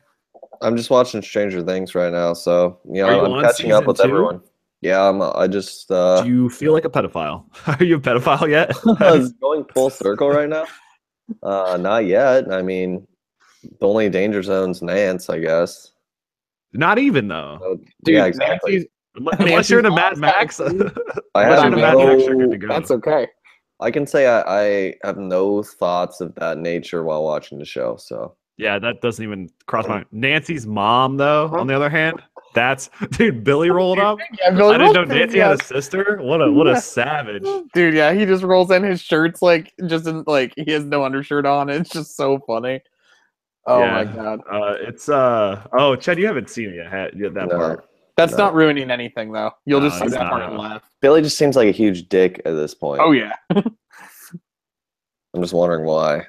I'm just watching Stranger Things right now, so I'm catching up with everyone. Yeah, I just. Do you feel like a pedophile? Are you a pedophile yet? It's going full circle right now. Not yet. I mean, the only danger zone's Nance, I guess. Not even though. Dude, yeah, exactly. Unless you're in a Mad Max. That's okay. I can say I have no thoughts of that nature while watching the show. So yeah, that doesn't even cross my mind. Nancy's mom, though, on the other hand, dude. Billy rolled up. Yeah, Billy I didn't know Nancy had a sister. What a savage, dude. Yeah, he just rolls in his shirts like he has no undershirt on. It's just so funny. Oh my god. It's oh, Chad, you haven't seen it yet. That part. That's not ruining anything, though. You'll just see that part and laugh. Billy just seems like a huge dick at this point. Oh yeah. I'm just wondering why.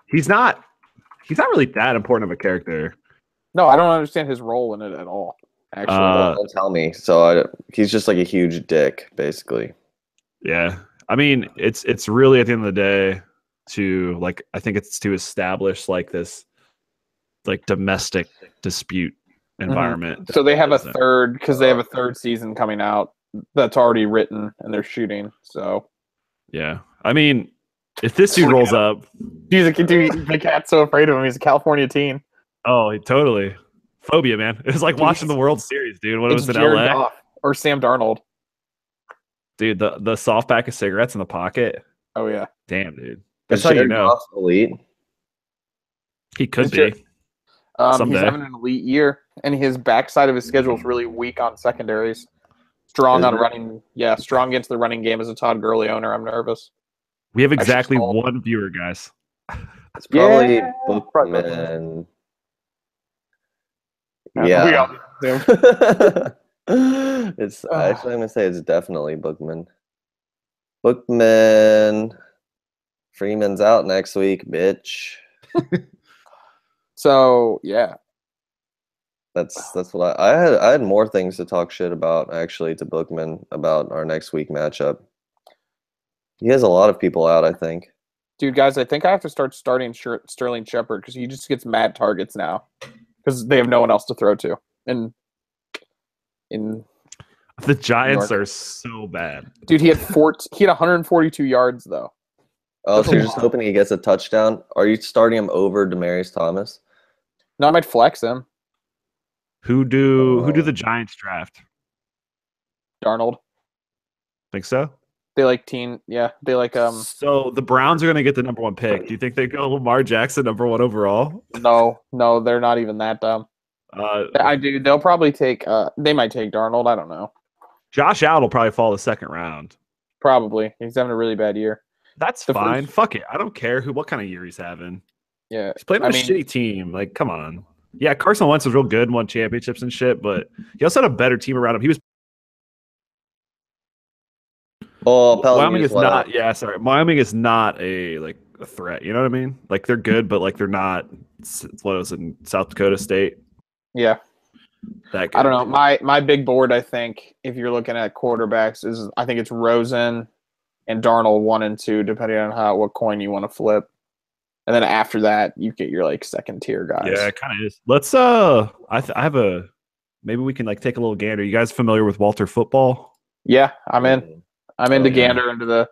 He's not really that important of a character. No, I don't understand his role in it at all. Actually, don't tell me. So he's just like a huge dick, basically. Yeah, I mean, it's really at the end of the day to I think it's to establish this domestic dispute environment. So they have a third season coming out that's already written and they're shooting. So yeah, I mean, if this dude rolls up, the cat's so afraid of him. He's a California teen. Oh, totally phobia, man. It was like watching the World Series, dude. When it was in Jared LA Goff or Sam Darnold. Dude, the soft pack of cigarettes in the pocket. Oh yeah, damn, dude. That's how you know. Elite. He could be. He's having an elite year, and his backside of his schedule is really weak on secondaries. Strong on running. Yeah, strong against the running game as a Todd Gurley owner. I'm nervous. We have exactly one viewer, guys. It's probably Bookman. Yeah. It's actually I'm gonna say it's definitely Bookman. Bookman. Freeman's out next week, bitch. So yeah. That's what I had more things to talk shit about actually to Bookman about our next week matchup. He has a lot of people out, I think. Dude, guys, I think I have to start starting Sterling Shepard because he just gets mad targets now because they have no one else to throw to. And the Giants are so bad. Dude, he had 142 yards though. Oh, so you're just hoping he gets a touchdown? Are you starting him over Demaryius Thomas? No, I might flex him. Who do the Giants draft? Darnold. Think so? They like teen, yeah. They like So the Browns are gonna get the number 1 pick. Do you think they go Lamar Jackson number 1 overall? No, they're not even that dumb. I do. They'll probably take. They might take Darnold. I don't know. Josh Allen will probably fall the 2nd round. Probably. He's having a really bad year. That's fine. Fuck it. I don't care what kind of year he's having. Yeah, he's playing on a shitty team. Like, come on. Yeah, Carson Wentz was real good, won championships and shit, but he also had a better team around him. He was. Oh, Wyoming is not. Yeah, sorry. Wyoming is not a threat. You know what I mean? Like they're good, but they're not. What was in South Dakota State? Yeah. That good. I don't know. My big board, I think, if you're looking at quarterbacks, I think it's Rosen and Darnold 1 and 2, depending on what coin you want to flip. And then after that, you get your 2nd tier guys. Yeah, it kind of is. Let's maybe we can take a little gander. You guys familiar with Walter Football? Yeah, I'm in. I'm into gander into the.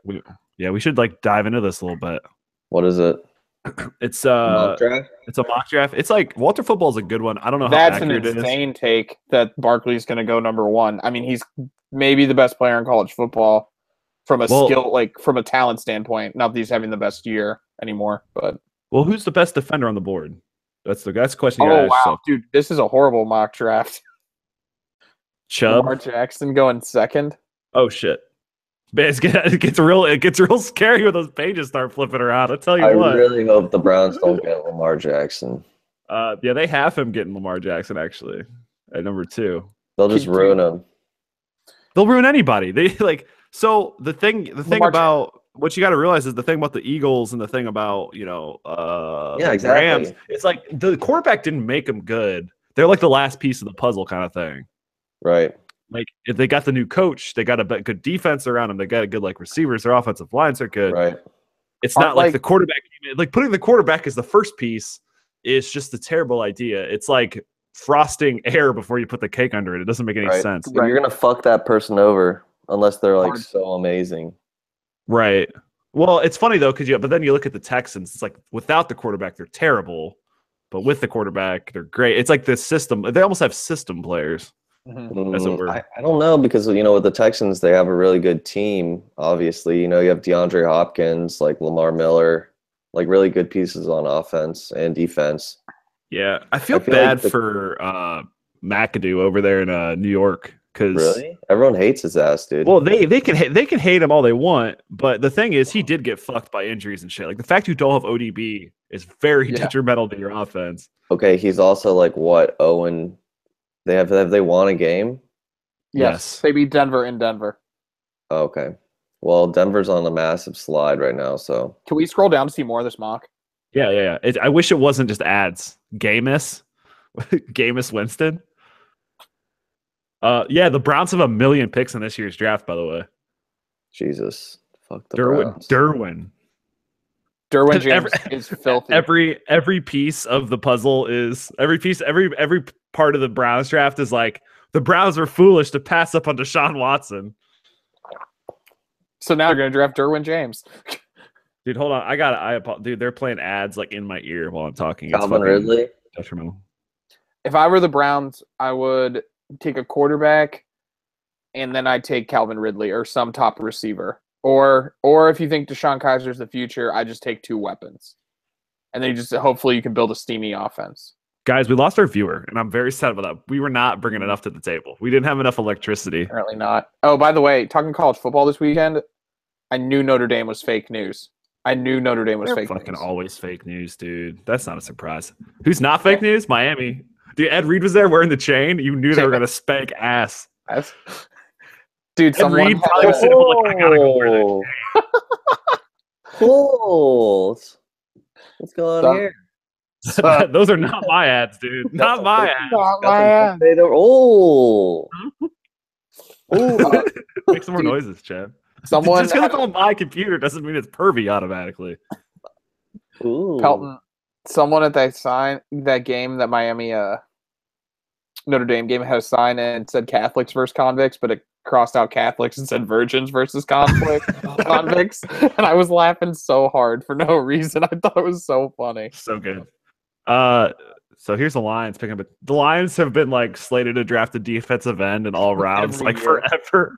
We should dive into this a little bit. What is it? It's mock draft. It's a mock draft. It's Walter Football is a good one. I don't know how that's accurate an insane take that Barkley's going to go number 1. I mean, he's maybe the best player in college football from a skill, from a talent standpoint. Not that he's having the best year anymore, but who's the best defender on the board? That's the question. Oh wow, dude, this is a horrible mock draft. Chubb, Lamar Jackson going 2nd. Oh shit. Man, it gets real scary when those pages start flipping around. I'll tell you what. I really hope the Browns don't get Lamar Jackson. Yeah, they have him getting Lamar Jackson actually at number 2. They'll just ruin him. They'll ruin anybody. They So the thing about what you got to realize is the thing about the Eagles and the thing about exactly. Rams. It's like the quarterback didn't make them good. They're like the last piece of the puzzle kind of thing. Right. Like if they got the new coach, they got a good defense around them. They got a good like receivers. Their offensive lines are good. Right. It's not like the quarterback. Like putting the quarterback as the first piece is just a terrible idea. It's like frosting air before you put the cake under it. It doesn't make any sense. Right. You're gonna fuck that person over unless they're like so amazing. Right. Well, it's funny though because but then you look at the Texans. It's like without the quarterback, they're terrible, but with the quarterback, they're great. It's like the system. They almost have system players. Mm-hmm. I don't know because with the Texans they have a really good team. Obviously, you have DeAndre Hopkins, like Lamar Miller, like really good pieces on offense and defense. Yeah, I feel bad for McAdoo over there in New York because really everyone hates his ass, dude. Well, they can hate him all they want, but the thing is, he did get fucked by injuries and shit. Like the fact you don't have ODB is very detrimental to your offense. Okay, he's also like what Owen. Have they won a game? Yes. They beat Denver in Denver. Okay. Well, Denver's on a massive slide right now, so. Can we scroll down to see more of this mock? Yeah. I wish it wasn't just ads. Jameis Winston. The Browns have 1 million picks in this year's draft, by the way. Jesus. Fuck the Browns. Derwin James is filthy. Every piece of the puzzle is every part of the Browns draft is like the Browns were foolish to pass up on Deshaun Watson. So now they're gonna draft Derwin James. Dude, hold on. Dude, they're playing ads like in my ear while I'm talking. Calvin Ridley. Detrimental. If I were the Browns, I would take a quarterback, and then I'd take Calvin Ridley or some top receiver. Or if you think Deshaun Kaiser's the future, I just take 2 weapons. And then hopefully you can build a steamy offense. Guys, we lost our viewer, and I'm very sad about that. We were not bringing enough to the table. We didn't have enough electricity. Apparently not. Oh, by the way, talking college football this weekend, I knew Notre Dame was fake news. They're fucking always fake news, dude. That's not a surprise. Who's not fake news? Miami. Dude, Ed Reed was there wearing the chain. You knew they were going to spank ass. Dude, Ed Reed probably was sitting like, I gotta go wear that chain. Cool. What's going on here? Those are not my ads, dude. Not my ads. Not my ads. Make some more noises, Chad. Just because it's on my computer doesn't mean it's pervy automatically. Ooh. Pelton, someone at that game, that Miami Notre Dame game, had a sign and said Catholics versus convicts, but it crossed out Catholics and said virgins versus convicts. And I was laughing so hard for no reason. I thought it was so funny. So good. So here's the Lions picking up. The Lions have been like slated to draft a defensive end in all rounds like forever,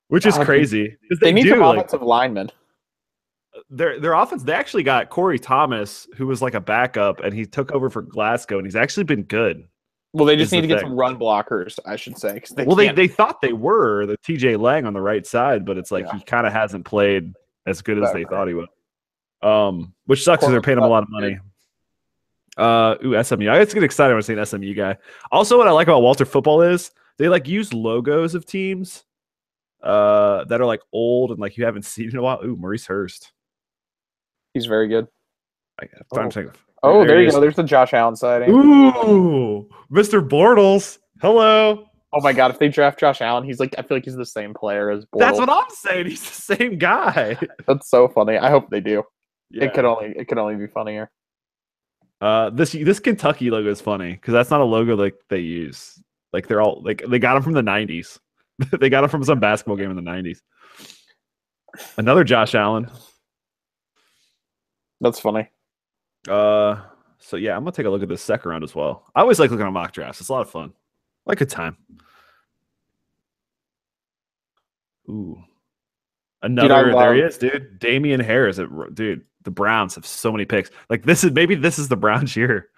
which is crazy. They need some offensive linemen. Their offense. They actually got Corey Thomas, who was like a backup, and he took over for Glasgow, and he's actually been good. Well, they just need to get some run blockers, I should say. They thought they were the TJ Lang on the right side, but it's like he kind of hasn't played as good as they thought he would. Which sucks because they're paying him a lot of money. SMU. I get excited when I see an SMU guy. Also, what I like about Walter Football is they like use logos of teams that are like old and like you haven't seen in a while. Ooh, Maurice Hurst. He's very good. There you go. There's the Josh Allen sighting. Ooh, Mr. Bortles. Hello. Oh my God! If they draft Josh Allen, I feel like he's the same player as Bortles. That's what I'm saying. He's the same guy. That's so funny. I hope they do. Yeah. It could only be funnier. This Kentucky logo is funny because that's not a logo like they use. Like they're all like they got them from the 90s. They got them from some basketball game in the 90s. Another Josh Allen. That's funny. So yeah, I'm gonna take a look at this second round as well. I always like looking at mock drafts. It's a lot of fun. Like a time. Ooh. Another there he is, dude. Damian Harris. Dude, the Browns have so many picks. Like this is the Browns year.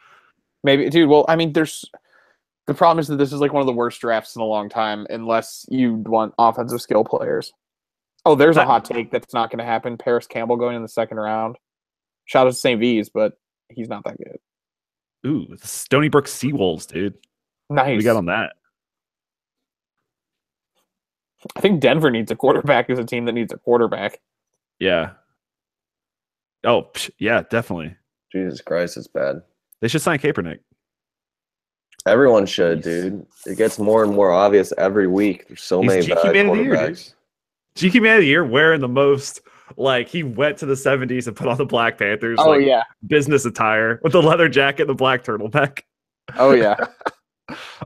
Maybe, dude. Well, I mean, the problem is that this is like one of the worst drafts in a long time, unless you want offensive skill players. Oh, there's a hot take that's not going to happen. Paris Campbell going in the second round. Shout out to St. V's, but he's not that good. Ooh, the Stony Brook Seawolves, dude. Nice. What we got on that? I think Denver needs a quarterback as a team that needs a quarterback. Yeah. Oh, yeah, definitely. Jesus Christ, it's bad. They should sign Kaepernick. Everyone should, dude. It gets more and more obvious every week. There's so many bad quarterbacks. GQ Man of the Year wearing the most, like, he went to the 70s and put on the Black Panthers business attire with the leather jacket and the black turtleneck. Oh, yeah.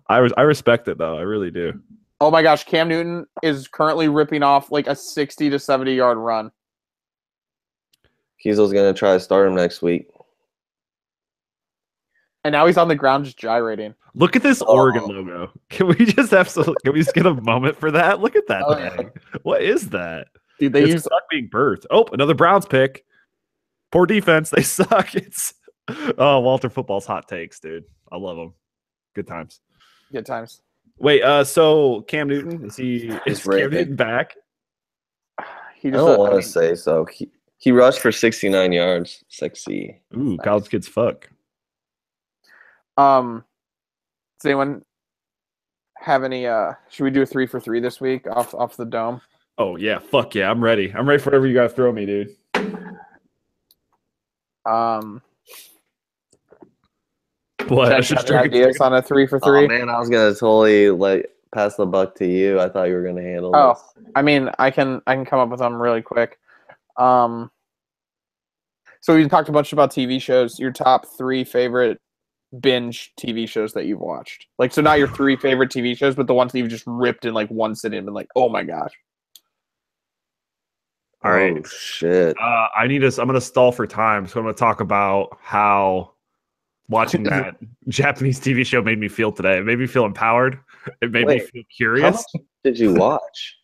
I respect it, though. I really do. Oh, my gosh. Cam Newton is currently ripping off, like, a 60 to 70-yard run. Kiesel's going to try to start him next week. And now he's on the ground just gyrating. Look at this Oregon logo. Can we just get a moment for that? Look at that thing. Yeah. What is that? Dude, it's being birthed. Oh, another Browns pick. Poor defense. They suck. Walter Football's hot takes, dude. I love them. Good times. Good times. Wait, so Cam Newton, is Cam Newton back? I don't want to say so. He rushed for 69 yards. Sexy. Ooh, nice. College kids fuck. Does anyone have any should we do a 3 for 3 this week off the dome? Oh yeah, fuck yeah, I'm ready. I'm ready for whatever you gotta throw me, dude. What? Just ideas on a 3 for 3? Oh man, I was gonna totally pass the buck to you. I thought you were gonna handle this. I mean, I can come up with them really quick. So we talked a bunch about TV shows. Your top 3 favorite binge TV shows that you've watched. Like, so not your 3 favorite TV shows, but the ones that you've just ripped in like one sitting and been like, oh my gosh. All right. Oh, shit. I'm gonna stall for time, so I'm gonna talk about how watching that Japanese TV show made me feel today. It made me feel empowered. It made me feel curious. How much did you watch?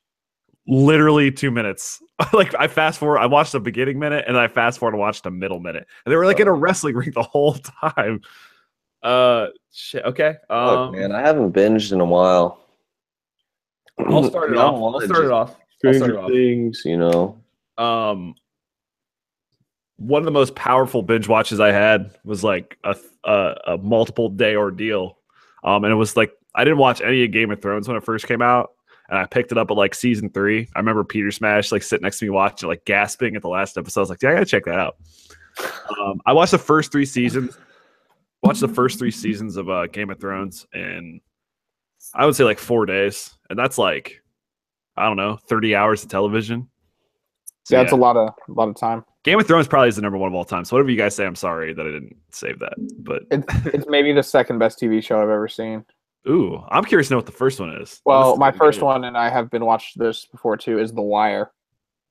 Literally 2 minutes. Like, I fast forward, I watched the beginning minute and I fast forward and watched the middle minute. And they were like in a wrestling ring the whole time. Shit. Okay. Look, man, I haven't binged in a while. I'll start it off. Stranger Things, you know. One of the most powerful binge watches I had was like a multiple day ordeal. And it was like, I didn't watch any of Game of Thrones when it first came out. And I picked it up at like season 3. I remember Peter Smash like sitting next to me watching, like gasping at the last episode. I was like, yeah, I gotta check that out. I watched the first 3 seasons. Of Game of Thrones, and I would say like 4 days, and that's like, I don't know, 30 hours of television. So, yeah, that's a lot of time. Game of Thrones probably is the number 1 of all time. So whatever you guys say, I'm sorry that I didn't save that, but it's maybe the second best TV show I've ever seen. Ooh, I'm curious to know what the first one is. Well, my first one, and I have been watched this before too, is The Wire.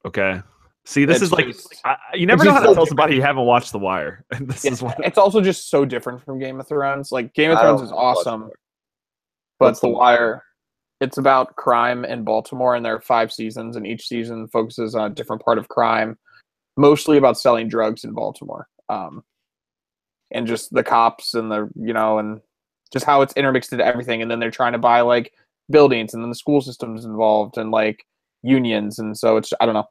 Okay. See, this is like, you never know how to tell somebody you haven't watched The Wire. It's also just so different from Game of Thrones. Like, Game of Thrones is awesome, but The Wire, it's about crime in Baltimore, and there are 5 seasons, and each season focuses on a different part of crime, mostly about selling drugs in Baltimore, and just the cops and and just how it's intermixed into everything. And then they're trying to buy like buildings, and then the school system's involved, and like unions, and so it's, I don't know.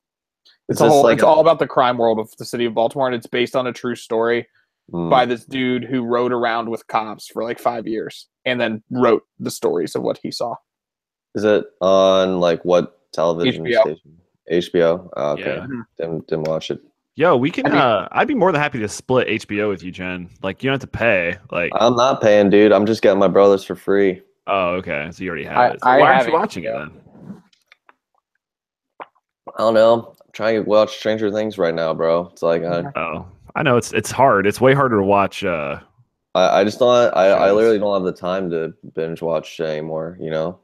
It's all about the crime world of the city of Baltimore, and it's based on a true story by this dude who rode around with cops for like 5 years and then wrote the stories of what he saw. Is it on like what television HBO. station? HBO. Oh, okay. Yeah. Didn't watch it. Yo, we can. I'd be more than happy to split HBO with you, Jen. Like, you don't have to pay. Like, I'm not paying, dude. I'm just getting my brothers for free. Oh, okay. So you already have it. So why aren't you watching it then? I don't know. I'm trying to watch Stranger Things right now, bro. It's like I know it's hard. It's way harder to watch. I just don't. I literally don't have the time to binge watch anymore. You know.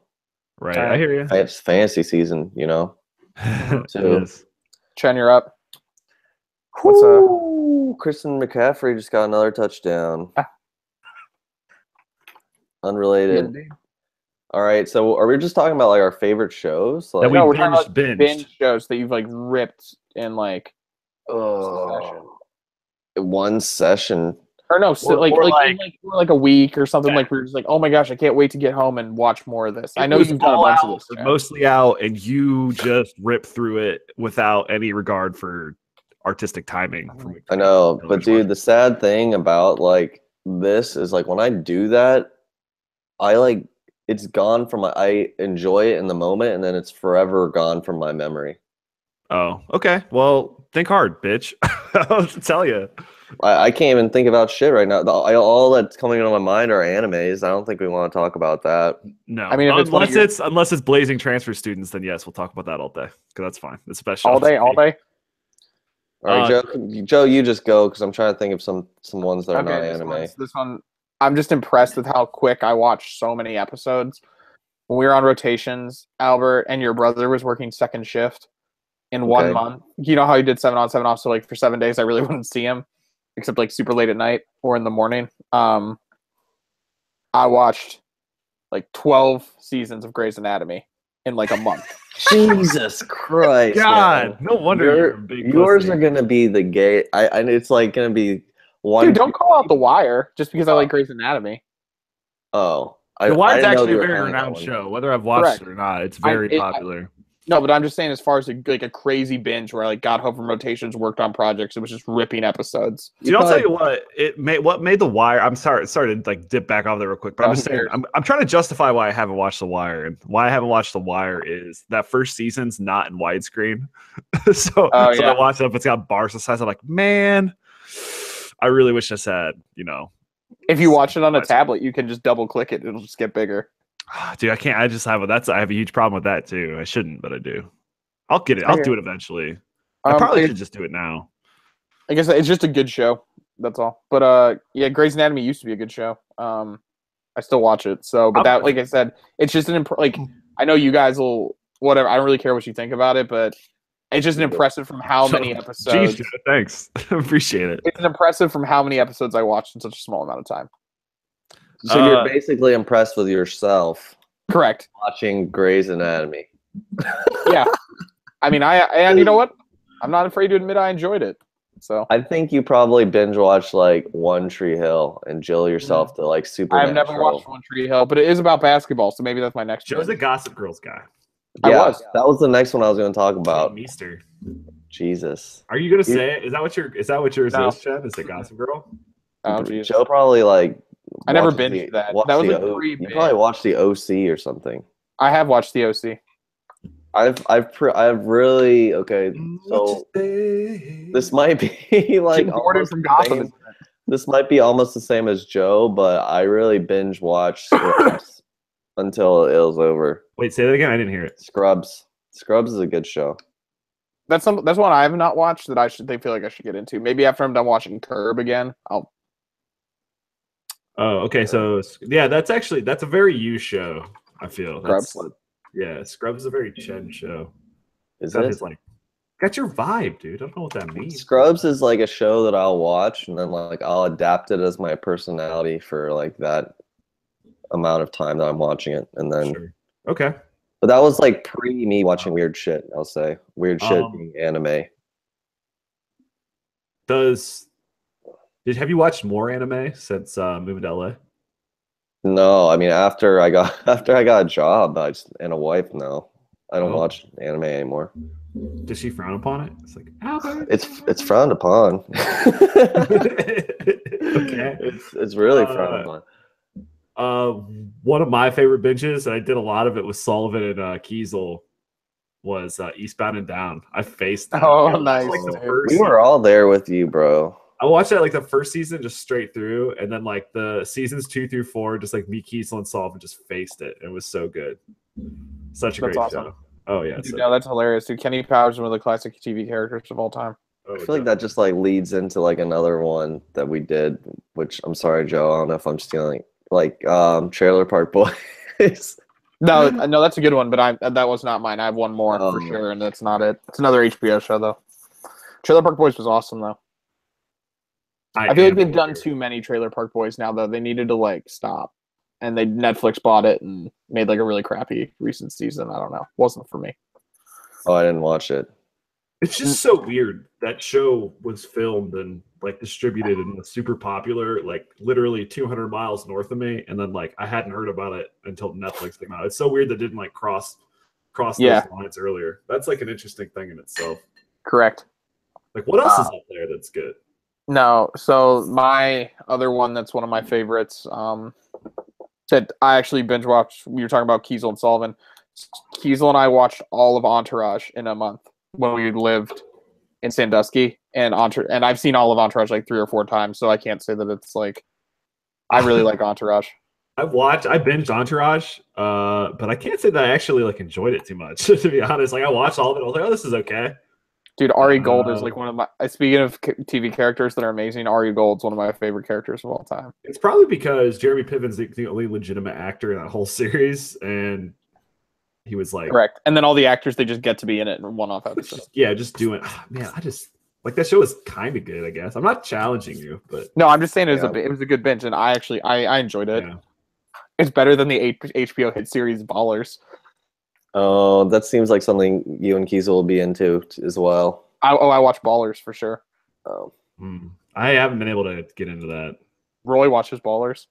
Right. I hear you. It's fantasy season. You know. So, Chen, you're up. What's up? Christian McCaffrey just got another touchdown. Unrelated. Yeah, all right, so are we just talking about like our favorite shows? Like, no, we're talking about binge shows that you've like ripped in like one session. Or no, so like a week or something. Like we're just like, oh my gosh, I can't wait to get home and watch more of this. I know you've done a bunch of this. Mostly out, and you just rip through it without any regard for artistic timing. I know, but dude, the sad thing about like this is like when I do that, it's gone from I enjoy it in the moment, and then it's forever gone from my memory. Oh, okay. Well, think hard, bitch. I'll tell you. I can't even think about shit right now. All that's coming into my mind are animes. I don't think we want to talk about that. No, I mean, if unless it's Blazing Transfer Students, then yes, we'll talk about that all day because that's fine. It's special. All day. All right, Joe, you just go because I'm trying to think of some ones that are not anime. This one, I'm just impressed with how quick I watched so many episodes. When we were on rotations, Albert and your brother was working second shift in 1 month. You know how he did 7 on 7 off, so like for 7 days I really wouldn't see him except like super late at night or in the morning. I watched like 12 seasons of Grey's Anatomy in like a month. Jesus Christ! God, no wonder yours are gonna be the gay. I it's like gonna be one. Dude, don't call out The Wire just because I like Grey's Anatomy. Oh, The Wire's actually a very renowned show. Whether I've watched it or not, it's very popular. No, but I'm just saying, as far as like a crazy binge where I like got home from rotations, worked on projects, it was just ripping episodes. Dude, I'll tell you what made The Wire. I'm sorry to like dip back off there real quick, but I'm just saying I'm trying to justify why I haven't watched The Wire, and why I haven't watched The Wire is that first season's not in widescreen. so I watched it up. It's got bars the size. I'm like, man, I really wish this had, If you watch it on a tablet, you can just double click it; it'll just get bigger. Dude, I can't. I have a huge problem with that too. I shouldn't, but I do. I'll get it. I'll do it eventually. I probably should just do it now. I guess it's just a good show. That's all. But Grey's Anatomy used to be a good show. I still watch it. So, but that, like I said, it's just I know you guys will whatever. I don't really care what you think about it, but it's just an impressive from how many episodes. Geez, thanks. Appreciate it. It's an impressive from how many episodes I watched in such a small amount of time. So you're basically impressed with yourself. Correct. Watching Grey's Anatomy. Yeah. I mean, and you know what? I'm not afraid to admit I enjoyed it. So I think you probably binge watched like One Tree Hill and jill yourself to like Supernatural. I've never watched One Tree Hill, but it is about basketball, so maybe that's my next. Joe's a Gossip Girls guy. Yeah, that was the next one I was going to talk about. Meester. Jesus. Are you going to say it? Is that what yours is, Chad? Is it Gossip Girl? Oh, geez. Joe probably like. I never binged that. That was like you probably watched the OC or something. I have watched the OC. I've really so this might be like from Gotham. This might be almost the same as Joe, but I really binge watched Scrubs until it was over. Wait, say that again. I didn't hear it. Scrubs is a good show. That's one I have not watched that they feel like I should get into. Maybe after I'm done watching Curb again, I'll. Oh, okay. So yeah, that's a very you show. I feel Scrubs is a very Chen show. Is it? Like, got your vibe, dude. I don't know what that means. Scrubs is like a show that I'll watch and then like I'll adapt it as my personality for like that amount of time that I'm watching it, and then okay. But that was like pre me watching weird shit. I'll say weird shit being anime. Have you watched more anime since moving to LA? No, I mean after I got a job and a wife. No, I don't watch anime anymore. Does she frown upon it? It's like Albert. It's frowned upon. Okay, it's really frowned upon. One of my favorite binges, and I did a lot of it with Sullivan and Kiesel, was Eastbound and Down. I faced that. Oh, nice. We were all there with you, bro. I watched that like the first season just straight through, and then like the seasons 2 through 4, just like me, Kiesel, and Sullivan just faced it. It was so good. Such a great show. Oh yeah, dude, no, that's hilarious. Dude, Kenny Powers is one of the classic TV characters of all time. I feel like that just like leads into like another one that we did, which I'm sorry, Joe. I don't know if I'm stealing. Like Trailer Park Boys. No, that's a good one, but that was not mine. I have one more for sure, and that's not it. It's another HBO show though. Trailer Park Boys was awesome though. I feel like they've done too many Trailer Park Boys now though. They needed to like stop, and Netflix bought it and made like a really crappy recent season. I don't know, wasn't for me. Oh, I didn't watch it. It's just so weird. That show was filmed and like distributed and was super popular, like literally 200 miles north of me. And then like I hadn't heard about it until Netflix came out. It's so weird that didn't like cross those lines earlier. That's like an interesting thing in itself. Correct. Like what else is out there that's good? No, so my other one that's one of my favorites, that I actually binge watched. We were talking about Kiesel and Sullivan. Kiesel and I watched all of Entourage in a month. when we lived in Sandusky, and I've seen all of Entourage like 3 or 4 times, so I can't say that it's like I really like Entourage. I binged Entourage, but I can't say that I actually like enjoyed it too much. To be honest, like I watched all of it, I was like, oh, this is okay. Dude, Ari Gold is like one of my. Speaking of TV characters that are amazing, Ari Gold's one of my favorite characters of all time. It's probably because Jeremy Piven's the only legitimate actor in that whole series, and he was like correct. And then all the actors, they just get to be in it in one-off episodes. Just doing. Man, I just like that show was kind of good. I guess I'm not challenging you, but no, I'm just saying it was a good binge, and I enjoyed it. Yeah. It's better than the HBO hit series Ballers. Oh, that seems like something you and Kiesel will be into as well. I watch Ballers for sure. Oh, I haven't been able to get into that. Roy watches Ballers.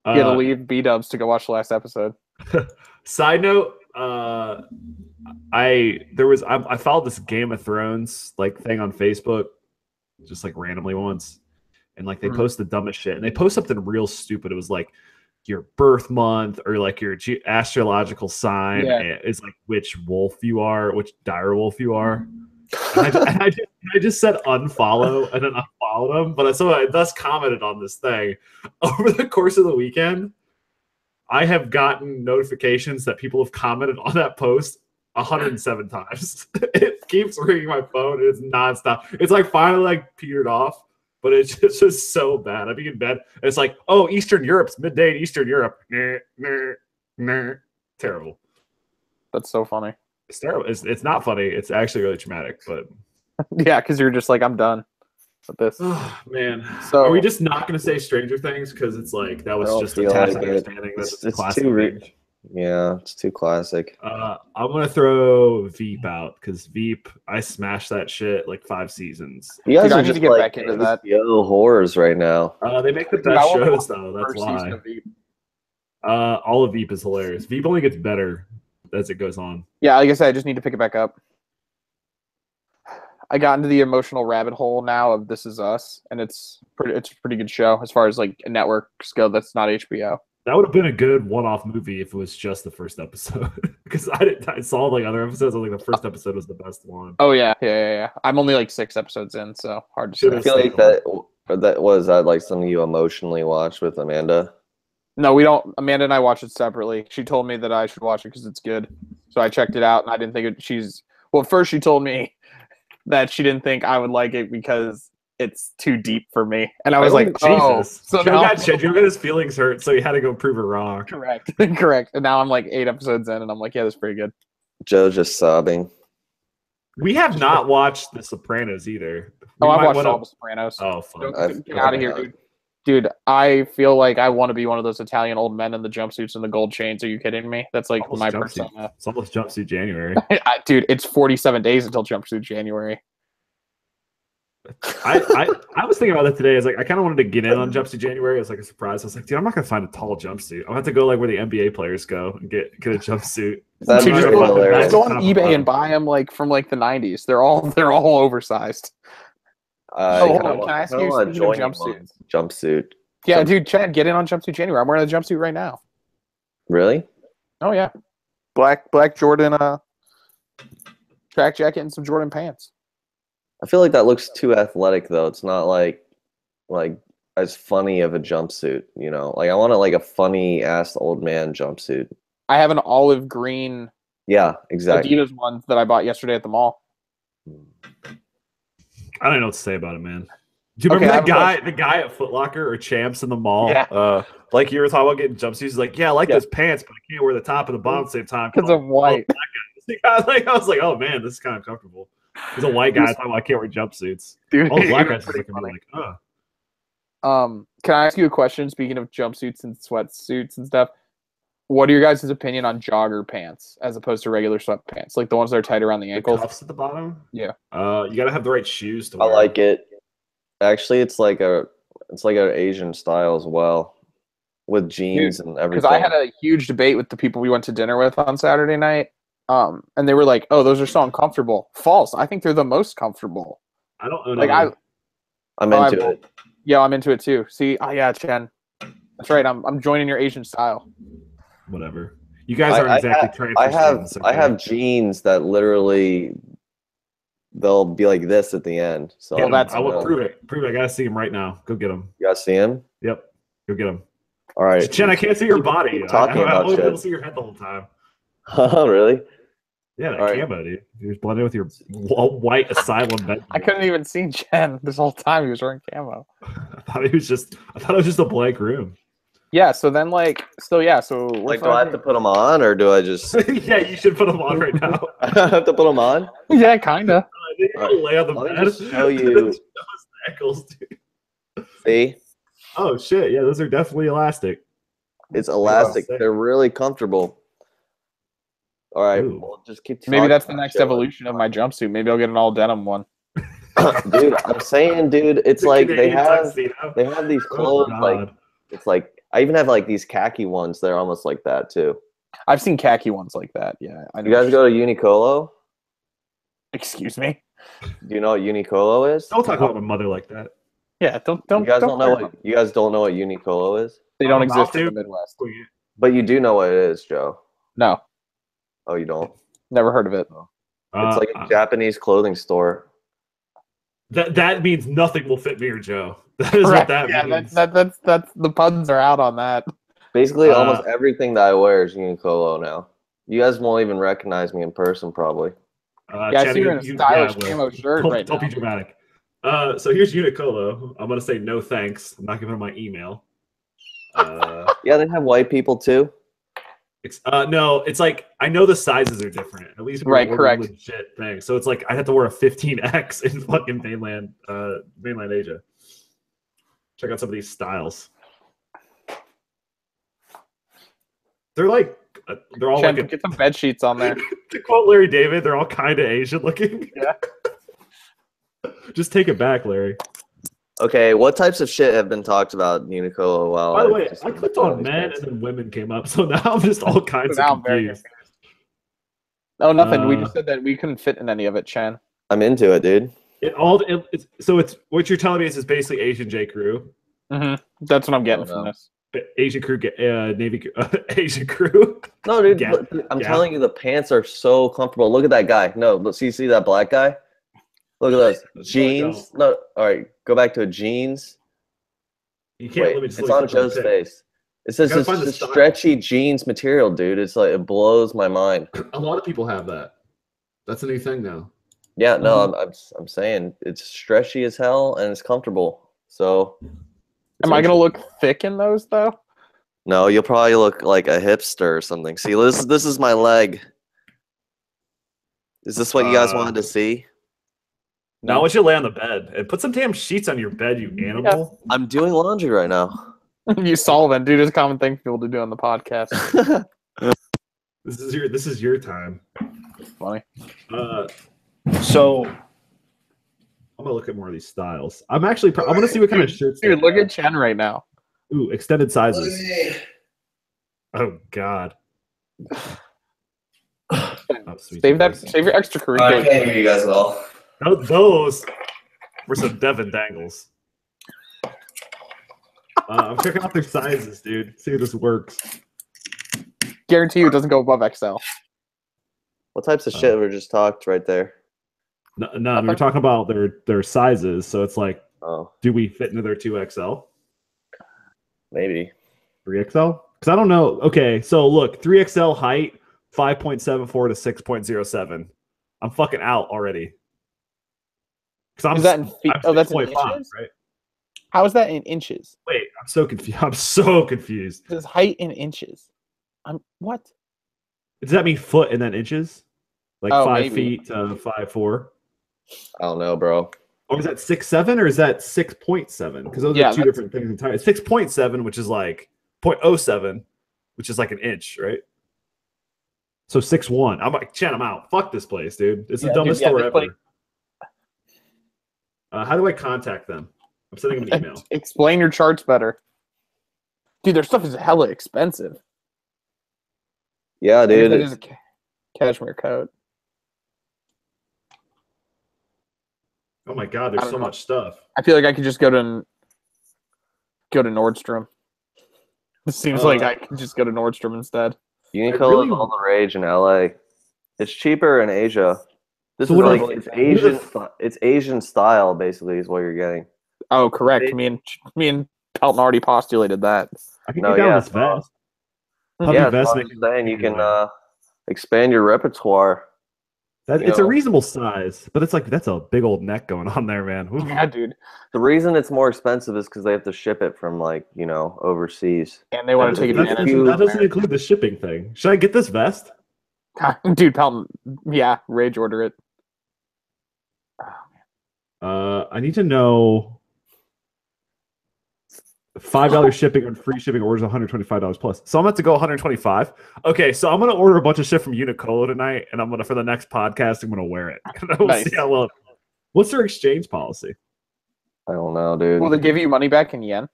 He had to leave B-dubs to go watch the last episode. Side note, I followed this Game of Thrones like thing on Facebook, just like randomly once, and like they post the dumbest shit, and they post something real stupid. It was like your birth month or like your astrological sign is like which wolf you are, which dire wolf you are. And I just said unfollow and then unfollowed them. But so I thus commented on this thing over the course of the weekend. I have gotten notifications that people have commented on that post 107 times. It keeps ringing my phone. It's nonstop. It's like finally like petered off. But it's just so bad. I'd be in bed. It's like, oh, Eastern Europe's midday in Eastern Europe. Terrible. That's so funny. It's terrible. It's not funny. It's actually really traumatic. But yeah, because you're just like, I'm done with this. Oh, man. So are we just not going to say Stranger Things because it's like that was just a tacit understanding? It's classic. Yeah, it's too classic. I'm gonna throw Veep out because Veep, I smashed that shit like 5 seasons. You guys are just get back into that. Horrors right now. They make the best shows though. That's why. All of Veep is hilarious. Veep only gets better as it goes on. Yeah, like I said, I just need to pick it back up. I got into the emotional rabbit hole now of This Is Us, and it's a pretty good show as far as like a network skill that's not HBO. That would have been a good one-off movie if it was just the first episode. Because I saw like other episodes. I think the first episode was the best one. Oh yeah. I'm only like 6 episodes in, so hard to say. I feel like that was that like something you emotionally watched with Amanda. No, we don't. Amanda and I watched it separately. She told me that I should watch it because it's good. So I checked it out, and I didn't think first she told me that she didn't think I would like it because it's too deep for me. And I was like, Jesus. So Joe got his feelings hurt, so he had to go prove her wrong. Correct. And now I'm like 8 episodes in, and I'm like, yeah, that's pretty good. Joe's just sobbing. We have not watched The Sopranos either. I've watched all The Sopranos. Oh, fuck. Get out of here, dude. Dude, I feel like I want to be one of those Italian old men in the jumpsuits and the gold chains. Are you kidding me? That's like my persona. It's almost jumpsuit January. Dude, it's 47 days until jumpsuit January. I was thinking about that today. I was like, I kind of wanted to get in on jumpsuit January. It was like a surprise. I was like, dude, I'm not gonna find a tall jumpsuit. I'm gonna have to go like where the NBA players go and get a jumpsuit. Just go on eBay and buy them like from like the 90s. They're all oversized. Hold on. Can I ask you jumpsuit? Yeah, dude, Chad, get in on jumpsuit January. I'm wearing a jumpsuit right now. Really? Oh yeah, black Jordan track jacket and some Jordan pants. I feel like that looks too athletic though. It's not like as funny of a jumpsuit, you know? Like I want a funny ass old man jumpsuit. I have an olive green exactly Adidas one that I bought yesterday at the mall. I don't know what to say about it, man. Do you remember the guy at Foot Locker or Champs in the mall? Yeah. Like you were talking about getting jumpsuits. He's like, yeah, I like those pants, but I can't wear the top and the bottom at the same time because I'm white. I was like, oh man, this is kind of comfortable. There's a white guy talking about I can't wear jumpsuits. Dude, all the black guys are looking at me like, Can I ask you a question? Speaking of jumpsuits and sweatsuits and stuff, what are your guys' opinion on jogger pants as opposed to regular sweatpants, like the ones that are tight around the ankles? The cuffs at the bottom. Yeah. You gotta have the right shoes to wear. I like it. Actually, it's like an Asian style as well, with jeans and everything. Because I had a huge debate with the people we went to dinner with on Saturday night. And they were like, "Oh, those are so uncomfortable." False. I think they're the most comfortable. I don't know. Like I'm into it. Yeah, I'm into it too. See, yeah, Chen. That's right. I'm joining your Asian style. Whatever. You guys aren't exactly transfer students. I have jeans that literally they'll be like this at the end. So I will prove it. Prove it. I gotta see him right now. Go get him. You gotta see him? Yep. Go get him. All right. Chen, I can't see your body. Talking I about only able to see your head the whole time. Oh, really? Yeah, that camo, dude. You're just blending with your white asylum bed. I couldn't even see Chen this whole time. He was wearing camo. I thought it was just a blank room. Yeah. So then, so do I have to put them on, or do I just? Yeah, you should put them on right now. I have to put them on. Yeah, kinda. Lay on the bed. Let me just show you. Ankles, dude. See? Oh shit! Yeah, those are definitely elastic. It's elastic. They're really comfortable. All right, we'll just keep. Maybe that's the next evolution of my jumpsuit. Maybe I'll get an all denim one. Dude, I'm saying, dude, it's like they have these clothes it's like I even have like these khaki ones. They're almost like that too. I've seen khaki ones like that. Yeah. You guys go to Uniqlo? Excuse me. Do you know what Uniqlo is? Don't talk about my mother like that. Yeah, don't. You guys don't know what Uniqlo is? They don't exist in the Midwest. But you do know what it is, Joe. No. Oh, you don't? Never heard of it. It's like a Japanese clothing store. That means nothing will fit me or Joe. That is what that means. That's the puns are out on that. Basically, almost everything that I wear is Uniqlo now. You guys won't even recognize me in person, probably. Yeah, I see you're in a stylish camo shirt right now. Don't be dramatic. So here's Uniqlo. I'm gonna say no thanks. I'm not giving them my email. Yeah, they have white people too. No, it's like I know the sizes are different. At least correct. Legit thing. So it's like I have to wear a 15X in fucking mainland Asia. Check out some of these styles. They're all get some bed sheets on there. To quote Larry David, they're all kind of Asian looking. Yeah. Just take it back, Larry. Okay, what types of shit have been talked about Uniqlo? By the way, I clicked on men and then women came up, so now I'm just all kinds of confused. Oh, nothing. We just said that we couldn't fit in any of it, Chen. I'm into it, dude. It's what you're telling me is basically Asian J. Crew. Mm-hmm. That's what I'm getting from this. Asian Crew, Navy Asian Crew. No, dude, I'm telling you, the pants are so comfortable. Look at that guy. No, see that black guy? Look at those jeans. No, all right, go back to a jeans. You can't. Wait, it's on Joe's face. It says it's a stretchy jeans material, dude. It's like it blows my mind. A lot of people have that. That's a new thing now. Yeah, no, I'm saying it's stretchy as hell and it's comfortable. So, am I gonna look thick in those though? No, you'll probably look like a hipster or something. See, this is my leg. Is this what you guys wanted to see? No, I want you to lay on the bed and put some damn sheets on your bed, you animal. Yeah. I'm doing laundry right now. You Sullivan, dude, it's a common thing for people to do on the podcast. This is your time. Funny. So I'm gonna look at more of these styles. I'm gonna see what kind of shirts. Dude, look at Chen right now. Ooh, extended sizes. Oh God. Save your extracurricular. I can't hear you guys at all. Those were some Devin Dangles. I'm checking out their sizes, dude. See if this works. Guarantee you it doesn't go above XL. What types of shit were just talked right there? No, we were talking about their sizes. So it's like, do we fit into their 2XL? Maybe 3XL? Because I don't know. Okay, so look, 3XL height, 5.74 to 6.07. I'm fucking out already. Is that in feet? Oh, that's in inches, right? How is that in inches? Wait, I'm so confused. It says height in inches. What? Does that mean foot and then inches? Like 5 maybe. feet to 5'4"? I don't know, bro. Or is that 6'7" or is that 6.7? Because those are two different things entirely. 6.7, which is like 0.07, which is like an inch, right? So 6'1". I'm like, Chen, I'm out. Fuck this place, dude. It's the dumbest store ever. How do I contact them? I'm sending them an email. Explain your charts better. Dude, their stuff is hella expensive. Yeah, dude. It is a cashmere coat. Oh my God, there's so much stuff. I feel like I could just go to Nordstrom. It seems like I could just go to Nordstrom instead. Uniqlo is all the rage in LA. It's cheaper in Asia. This is like it's Asian style basically is what you're getting. Oh, correct. Me and Pelton already postulated that. I can get down this vest. Yeah, that's what I'm saying. You can expand your repertoire. It's a reasonable size, but it's like that's a big old neck going on there, man. Oof. Yeah, dude. The reason it's more expensive is because they have to ship it from overseas, and they want to take advantage. That doesn't include the shipping thing. Should I get this vest, dude? Pelton, yeah, rage order it. I need to know. $5 shipping and free shipping orders $125 plus. So I'm about to go $125. Okay, so I'm gonna order a bunch of shit from Uniqlo tonight, and I'm gonna for the next podcast I'm gonna wear it. We'll see how well. What's their exchange policy? I don't know, dude. Will they give you money back in yen?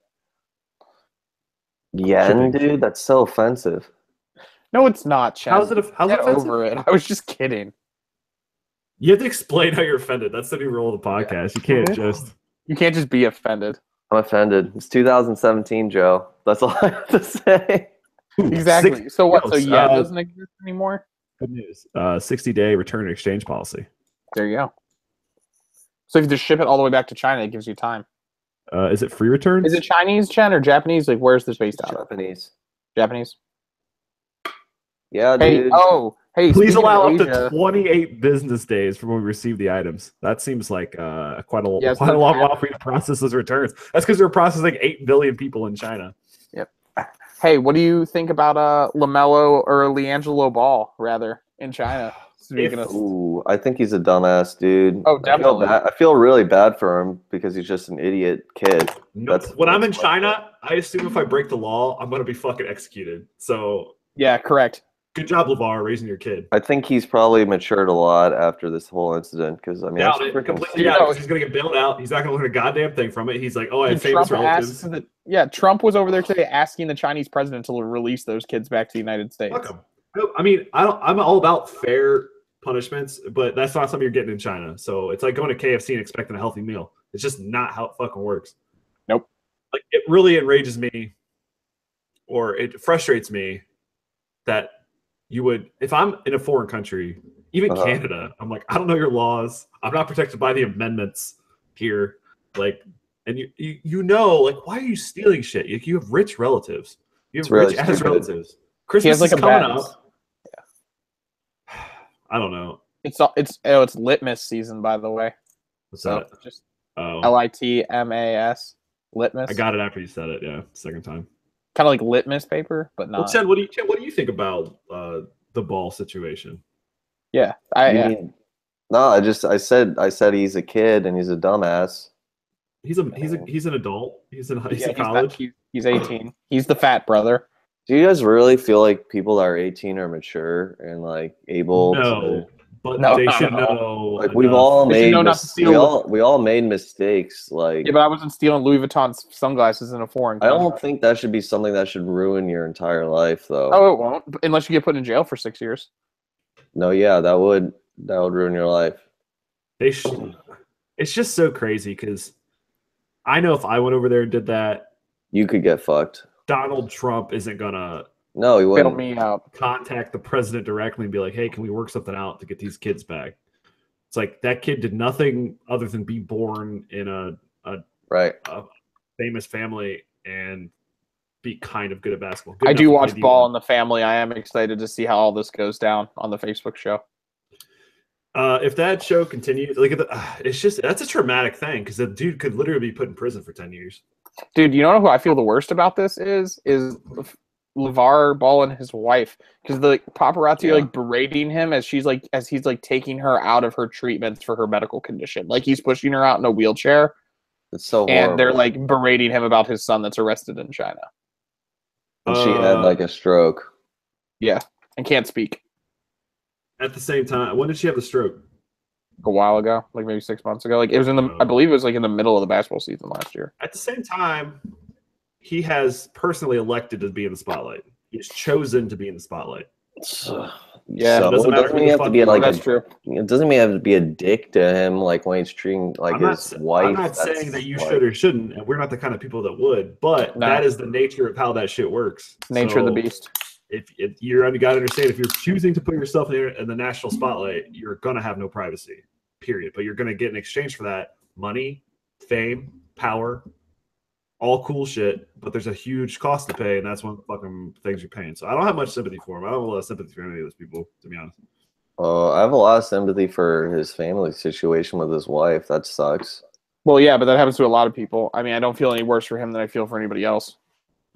Yen, dude? That's so offensive. No, it's not, Chen. How's it offensive? Over it. I was just kidding. You have to explain how you're offended. That's the new rule of the podcast. You can't just be offended. I'm offended. It's 2017, Joe. That's all I have to say. Exactly. So what? So yen doesn't exist anymore? Good news. 60-day return and exchange policy. There you go. So if you just ship it all the way back to China, it gives you time. Is it free returns? Is it Chinese, Chen, or Japanese? Like, where's this based out of? Japanese. Yeah, dude. Hey, please allow up to 28 business days from when we receive the items. That seems like quite a long while for you to process those returns. That's because we're processing 8 billion people in China. Yep. Hey, what do you think about LaMelo or LiAngelo Ball, rather, in China? I think he's a dumbass, dude. Oh, definitely. I feel really bad for him because he's just an idiot kid. When I'm in China, I assume if I break the law, I'm going to be fucking executed. So yeah, correct. Good job, LeVar, raising your kid. I think he's probably matured a lot after this whole incident because he's going to get bailed out. He's not going to learn a goddamn thing from it. He's like, oh, I have famous relatives. Trump was over there today asking the Chinese president to release those kids back to the United States. Fuck him. I mean, I'm all about fair punishments, but that's not something you're getting in China. So it's like going to KFC and expecting a healthy meal. It's just not how it fucking works. Nope. Like, it really enrages me, or it frustrates me that you would, if I'm in a foreign country, even Canada, I'm like, I don't know your laws. I'm not protected by the amendments here. Like, and you know, like, why are you stealing shit? You have rich relatives. You have rich ass relatives. Christmas is coming up. Yeah. I don't know. It's litmus season, by the way. What's that? Just LITMAS. Litmus. I got it after you said it. Yeah, second time. Kind of like litmus paper, but not. Well, Chen, what do you think about the Ball situation? Yeah, I said he's a kid and he's a dumbass. He's an adult. He's in college. He's 18. He's the fat brother. Do you guys really feel like people that are 18 are mature and like able to? But they should know. Like we've all made we all made mistakes. Like yeah, but I wasn't stealing Louis Vuitton's sunglasses in a foreign country. I don't think that should be something that should ruin your entire life, though. Oh, it won't, unless you get put in jail for 6 years. No, yeah, that would ruin your life. It's just so crazy because I know if I went over there and did that, you could get fucked. Donald Trump isn't gonna. No, he wouldn't. Me out. Contact the president directly and be like, "Hey, can we work something out to get these kids back?" It's like that kid did nothing other than be born in a famous family and be kind of good at basketball. I do watch Ball in the Family. I am excited to see how all this goes down on the Facebook show. If that show continues, like that's a traumatic thing because the dude could literally be put in prison for 10 years. Dude, you know who I feel the worst about this is LeVar Ball and his wife, because the paparazzi are like berating him as he's like taking her out of her treatments for her medical condition. Like he's pushing her out in a wheelchair. It's so horrible. And they're like berating him about his son that's arrested in China. And she had like a stroke. Yeah, and can't speak. At the same time, when did she have the stroke? A while ago, like maybe 6 months ago. Like it was I believe it was like in the middle of the basketball season last year. At the same time, he has personally elected to be in the spotlight. He's chosen to be in the spotlight. Yeah, so, it doesn't matter. Doesn't he have to be like that's true. It doesn't mean have to be a dick to him, like when he's treating like his wife. I'm not saying that you should or shouldn't, and we're not the kind of people that would. But that is the nature of how that shit works. Nature of the beast. if you got to understand, if you're choosing to put yourself in the national spotlight, you're going to have no privacy, period. But you're going to get in exchange for that money, fame, power, all cool shit. But there's a huge cost to pay, and that's one of the fucking things you're paying. So I don't have much sympathy for him. I don't have a lot of sympathy for any of those people, to be honest. I have a lot of sympathy for his family situation with his wife. That sucks. Well, yeah, but that happens to a lot of people. I mean, I don't feel any worse for him than I feel for anybody else.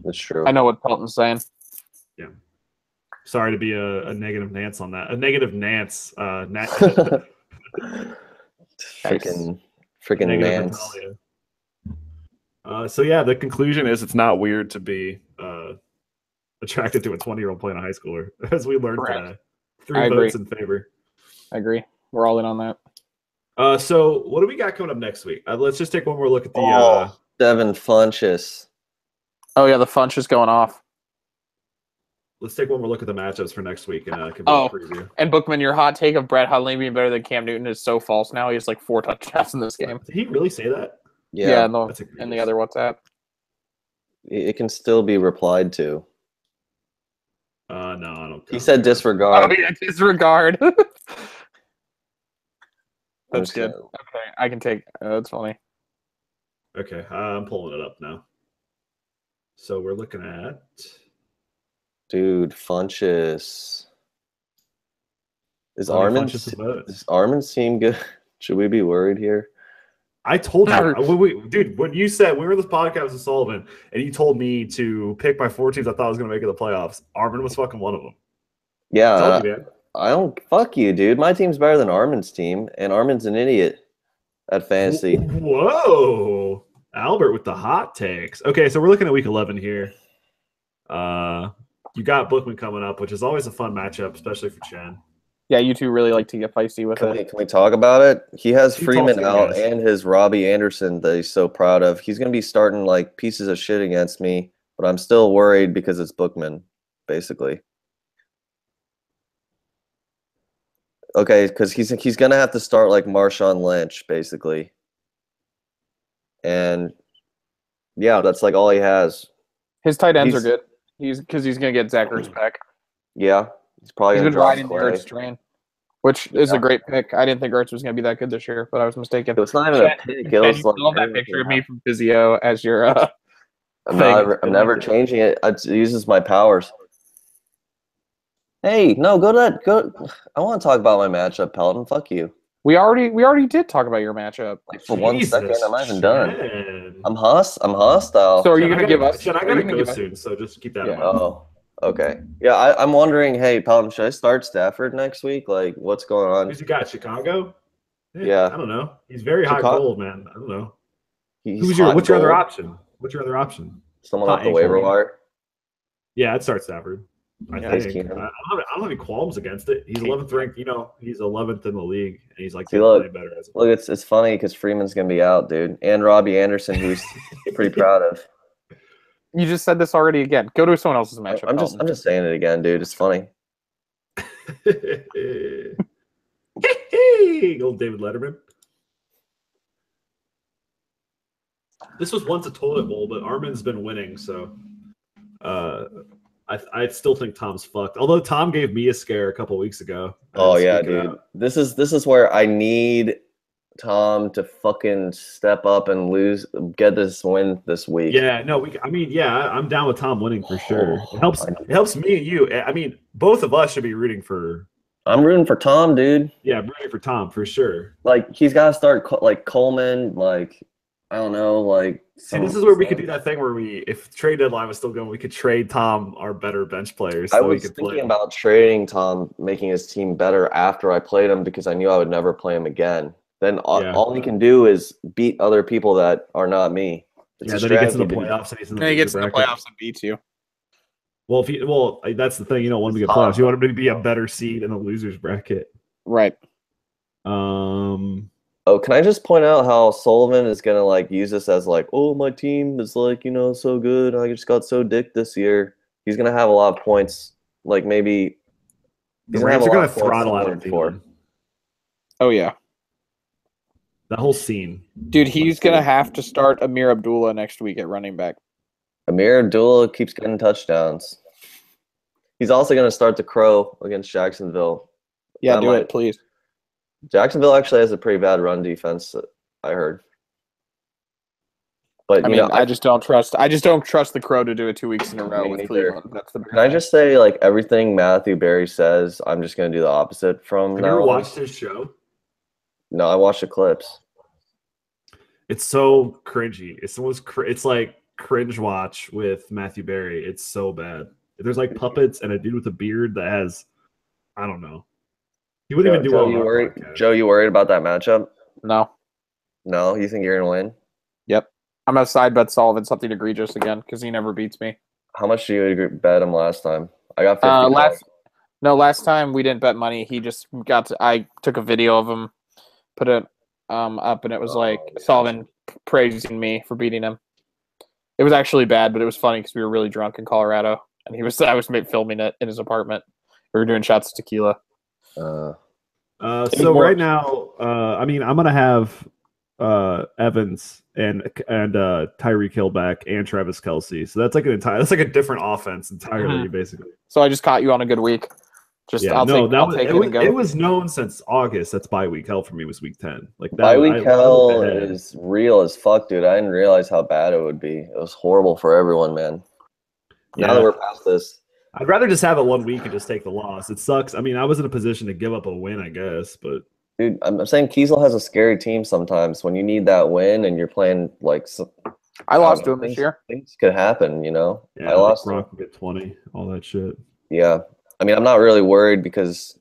That's true. I know what Pelton's saying. Yeah. Sorry to be a negative Nance on that. A negative Nance. Freaking Nance. So yeah, the conclusion is it's not weird to be attracted to a 20-year-old playing a high schooler, as we learned today. 3 votes in favor. I agree. We're all in on that. So what do we got coming up next week? Let's just take one more look at the Devin Funchess. Oh yeah, the Funch is going off. Let's take one more look at the matchups for next week and give a preview. And Bookman, your hot take of Brett Hundley being better than Cam Newton is so false now. He has like 4 touchdowns in this game. Did he really say that? Yeah, in the other WhatsApp. It can still be replied to. No, I don't. He said disregard. Oh yeah, disregard. That's good. Okay, I can take. That's funny. Okay, I'm pulling it up now. So we're looking at. Dude, Funchess. Is Armin's team good? Should we be worried here? I told you, dude, when you said we were in this podcast with Sullivan and you told me to pick my 4 teams I thought I was going to make it the playoffs, Armin was fucking one of them. Yeah. I don't fuck you, dude. My team's better than Armin's team, and Armin's an idiot at fantasy. Whoa. Albert with the hot takes. Okay, so we're looking at week 11 here. You got Bookman coming up, which is always a fun matchup, especially for Chen. Yeah, you two really like to get feisty with it. Can we talk about it? He has Freeman out and his Robbie Anderson that he's so proud of. He's going to be starting like pieces of shit against me, but I'm still worried because it's Bookman, basically. Okay, because he's going to have to start like Marshawn Lynch, basically. And yeah, that's like all he has. His tight ends are good. He's going to get Zach Ertz back. Yeah. He's probably going to drop riding the Ertz train, which is a great pick. I didn't think Ertz was going to be that good this year, but I was mistaken. It was not even a pick. It was like that picture of me from Physio as your I'm never changing it. It uses my powers. Hey, no, go to that. Go. I want to talk about my matchup, Pelton. Fuck you. We already did talk about your matchup. Like for 1 second, I'm not even done. I'm hostile. So are you going to give us? I got to go soon, so just keep that in mind. Oh, okay. Yeah, I'm wondering, hey, Pelton, should I start Stafford next week? Like, what's going on? Who's you got? Chicago? Yeah. I don't know. He's very hot gold, man. I don't know. What's your other option? What's your other option? Someone off the waiver wire? Yeah, I'd start Stafford. I think. I don't have any qualms against it. He's 11th ranked. He's 11th in the league, and he's like playing better. Look, it's funny because Freeman's gonna be out, dude, and Robbie Anderson, who's pretty proud of. You just said this already again. Go to someone else's matchup. I'm just saying it again, dude. It's funny. Old David Letterman. This was once a toilet bowl, but Armin's been winning, so I still think Tom's fucked. Although Tom gave me a scare a couple weeks ago. Oh yeah, dude. This is where I need Tom to fucking step up and get this win this week. Yeah, no, I'm down with Tom winning for sure. It helps me and you. I mean, both of us should be rooting for. I'm rooting for Tom, dude. Yeah, I'm rooting for Tom for sure. Like he's got to start like Coleman, like. I don't know, like. See, this is where we could do that thing where if trade deadline was still going, we could trade Tom our better bench players. I was thinking about trading Tom, making his team better after I played him because I knew I would never play him again. Then all he can do is beat other people that are not me. Then he gets in the playoffs and he gets in the playoffs and beats you. Well, that's the thing. You don't want him to get playoffs. You want him to be a better seed in the losers bracket. Right. Oh, can I just point out how Sullivan is gonna like use this as like, oh, my team is like, so good. I just got so dick this year. He's gonna have a lot of points. Like maybe the Rams are gonna throttle out of for. Oh yeah, that whole scene, dude. He's gonna have to start Amir Abdullah next week at running back. Amir Abdullah keeps getting touchdowns. He's also going to start the Crow against Jacksonville. Yeah, do it, please. Jacksonville actually has a pretty bad run defense, I heard. But I mean, I just don't trust the Crow to do it 2 weeks in a row with Cleveland. That's the Can I just say, like, everything Matthew Berry says, I'm just going to do the opposite from now on. Have you ever watched his show? No, I watched the clips. It's so cringy. It's like cringe watch with Matthew Berry. It's so bad. There's like puppets and a dude with a beard that has, I don't know. He wouldn't even do well. Joe, you worried about that matchup? No. No? You think you're going to win? Yep. I'm going to side bet Sullivan something egregious again because he never beats me. How much did you bet him last time? I got 50. Last time we didn't bet money. He just I took a video of him, put it up, and it was Sullivan praising me for beating him. It was actually bad, but it was funny because we were really drunk in Colorado, and I was filming it in his apartment. We were doing shots of tequila. So right now, I mean, I'm gonna have Evans and Tyreek Hill back and Travis Kelce. So that's like a different offense entirely, basically. So I just caught you on a good week. It was known since August. That's bye week hell for me was week 10. Like that, bye week hell is real as fuck, dude. I didn't realize how bad it would be. It was horrible for everyone, man. Now that we're past this, I'd rather just have it 1 week and just take the loss. It sucks. I mean, I was in a position to give up a win, I guess, but dude, I'm saying Kiesel has a scary team sometimes. When you need that win and you're playing like, I lost to him this year. Things could happen, you know. Yeah, I lost. Brock will get 20, all that shit. Yeah. I mean, I'm not really worried because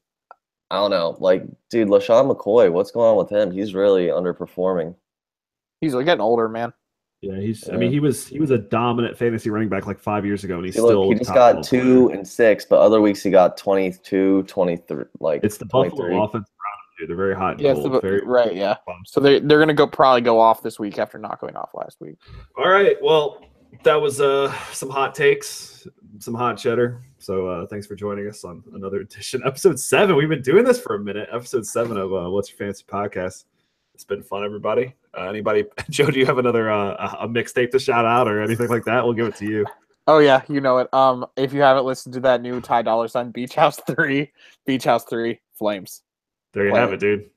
I don't know. Like, dude, LaShawn McCoy, what's going on with him? He's really underperforming. He's getting older, man. Yeah, I mean, he was a dominant fantasy running back like 5 years ago, and he just got 2 and 6, but other weeks he got 22, 23. Like it's the Buffalo offense, dude. They're very hot and cold. Right, yeah. So they're gonna probably go off this week after not going off last week. All right, well, that was some hot takes, some hot cheddar. So thanks for joining us on another edition, episode 7. We've been doing this for a minute. Episode 7 of What's Your Fantasy Podcast. It's been fun, everybody. Anybody, Joe? Do you have another a mixtape to shout out or anything like that? We'll give it to you. Oh yeah, you know it. If you haven't listened to that new Ty Dolla $ign Beach House 3, Flames. There you have it, dude.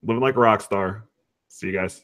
Living like a rock star. See you guys.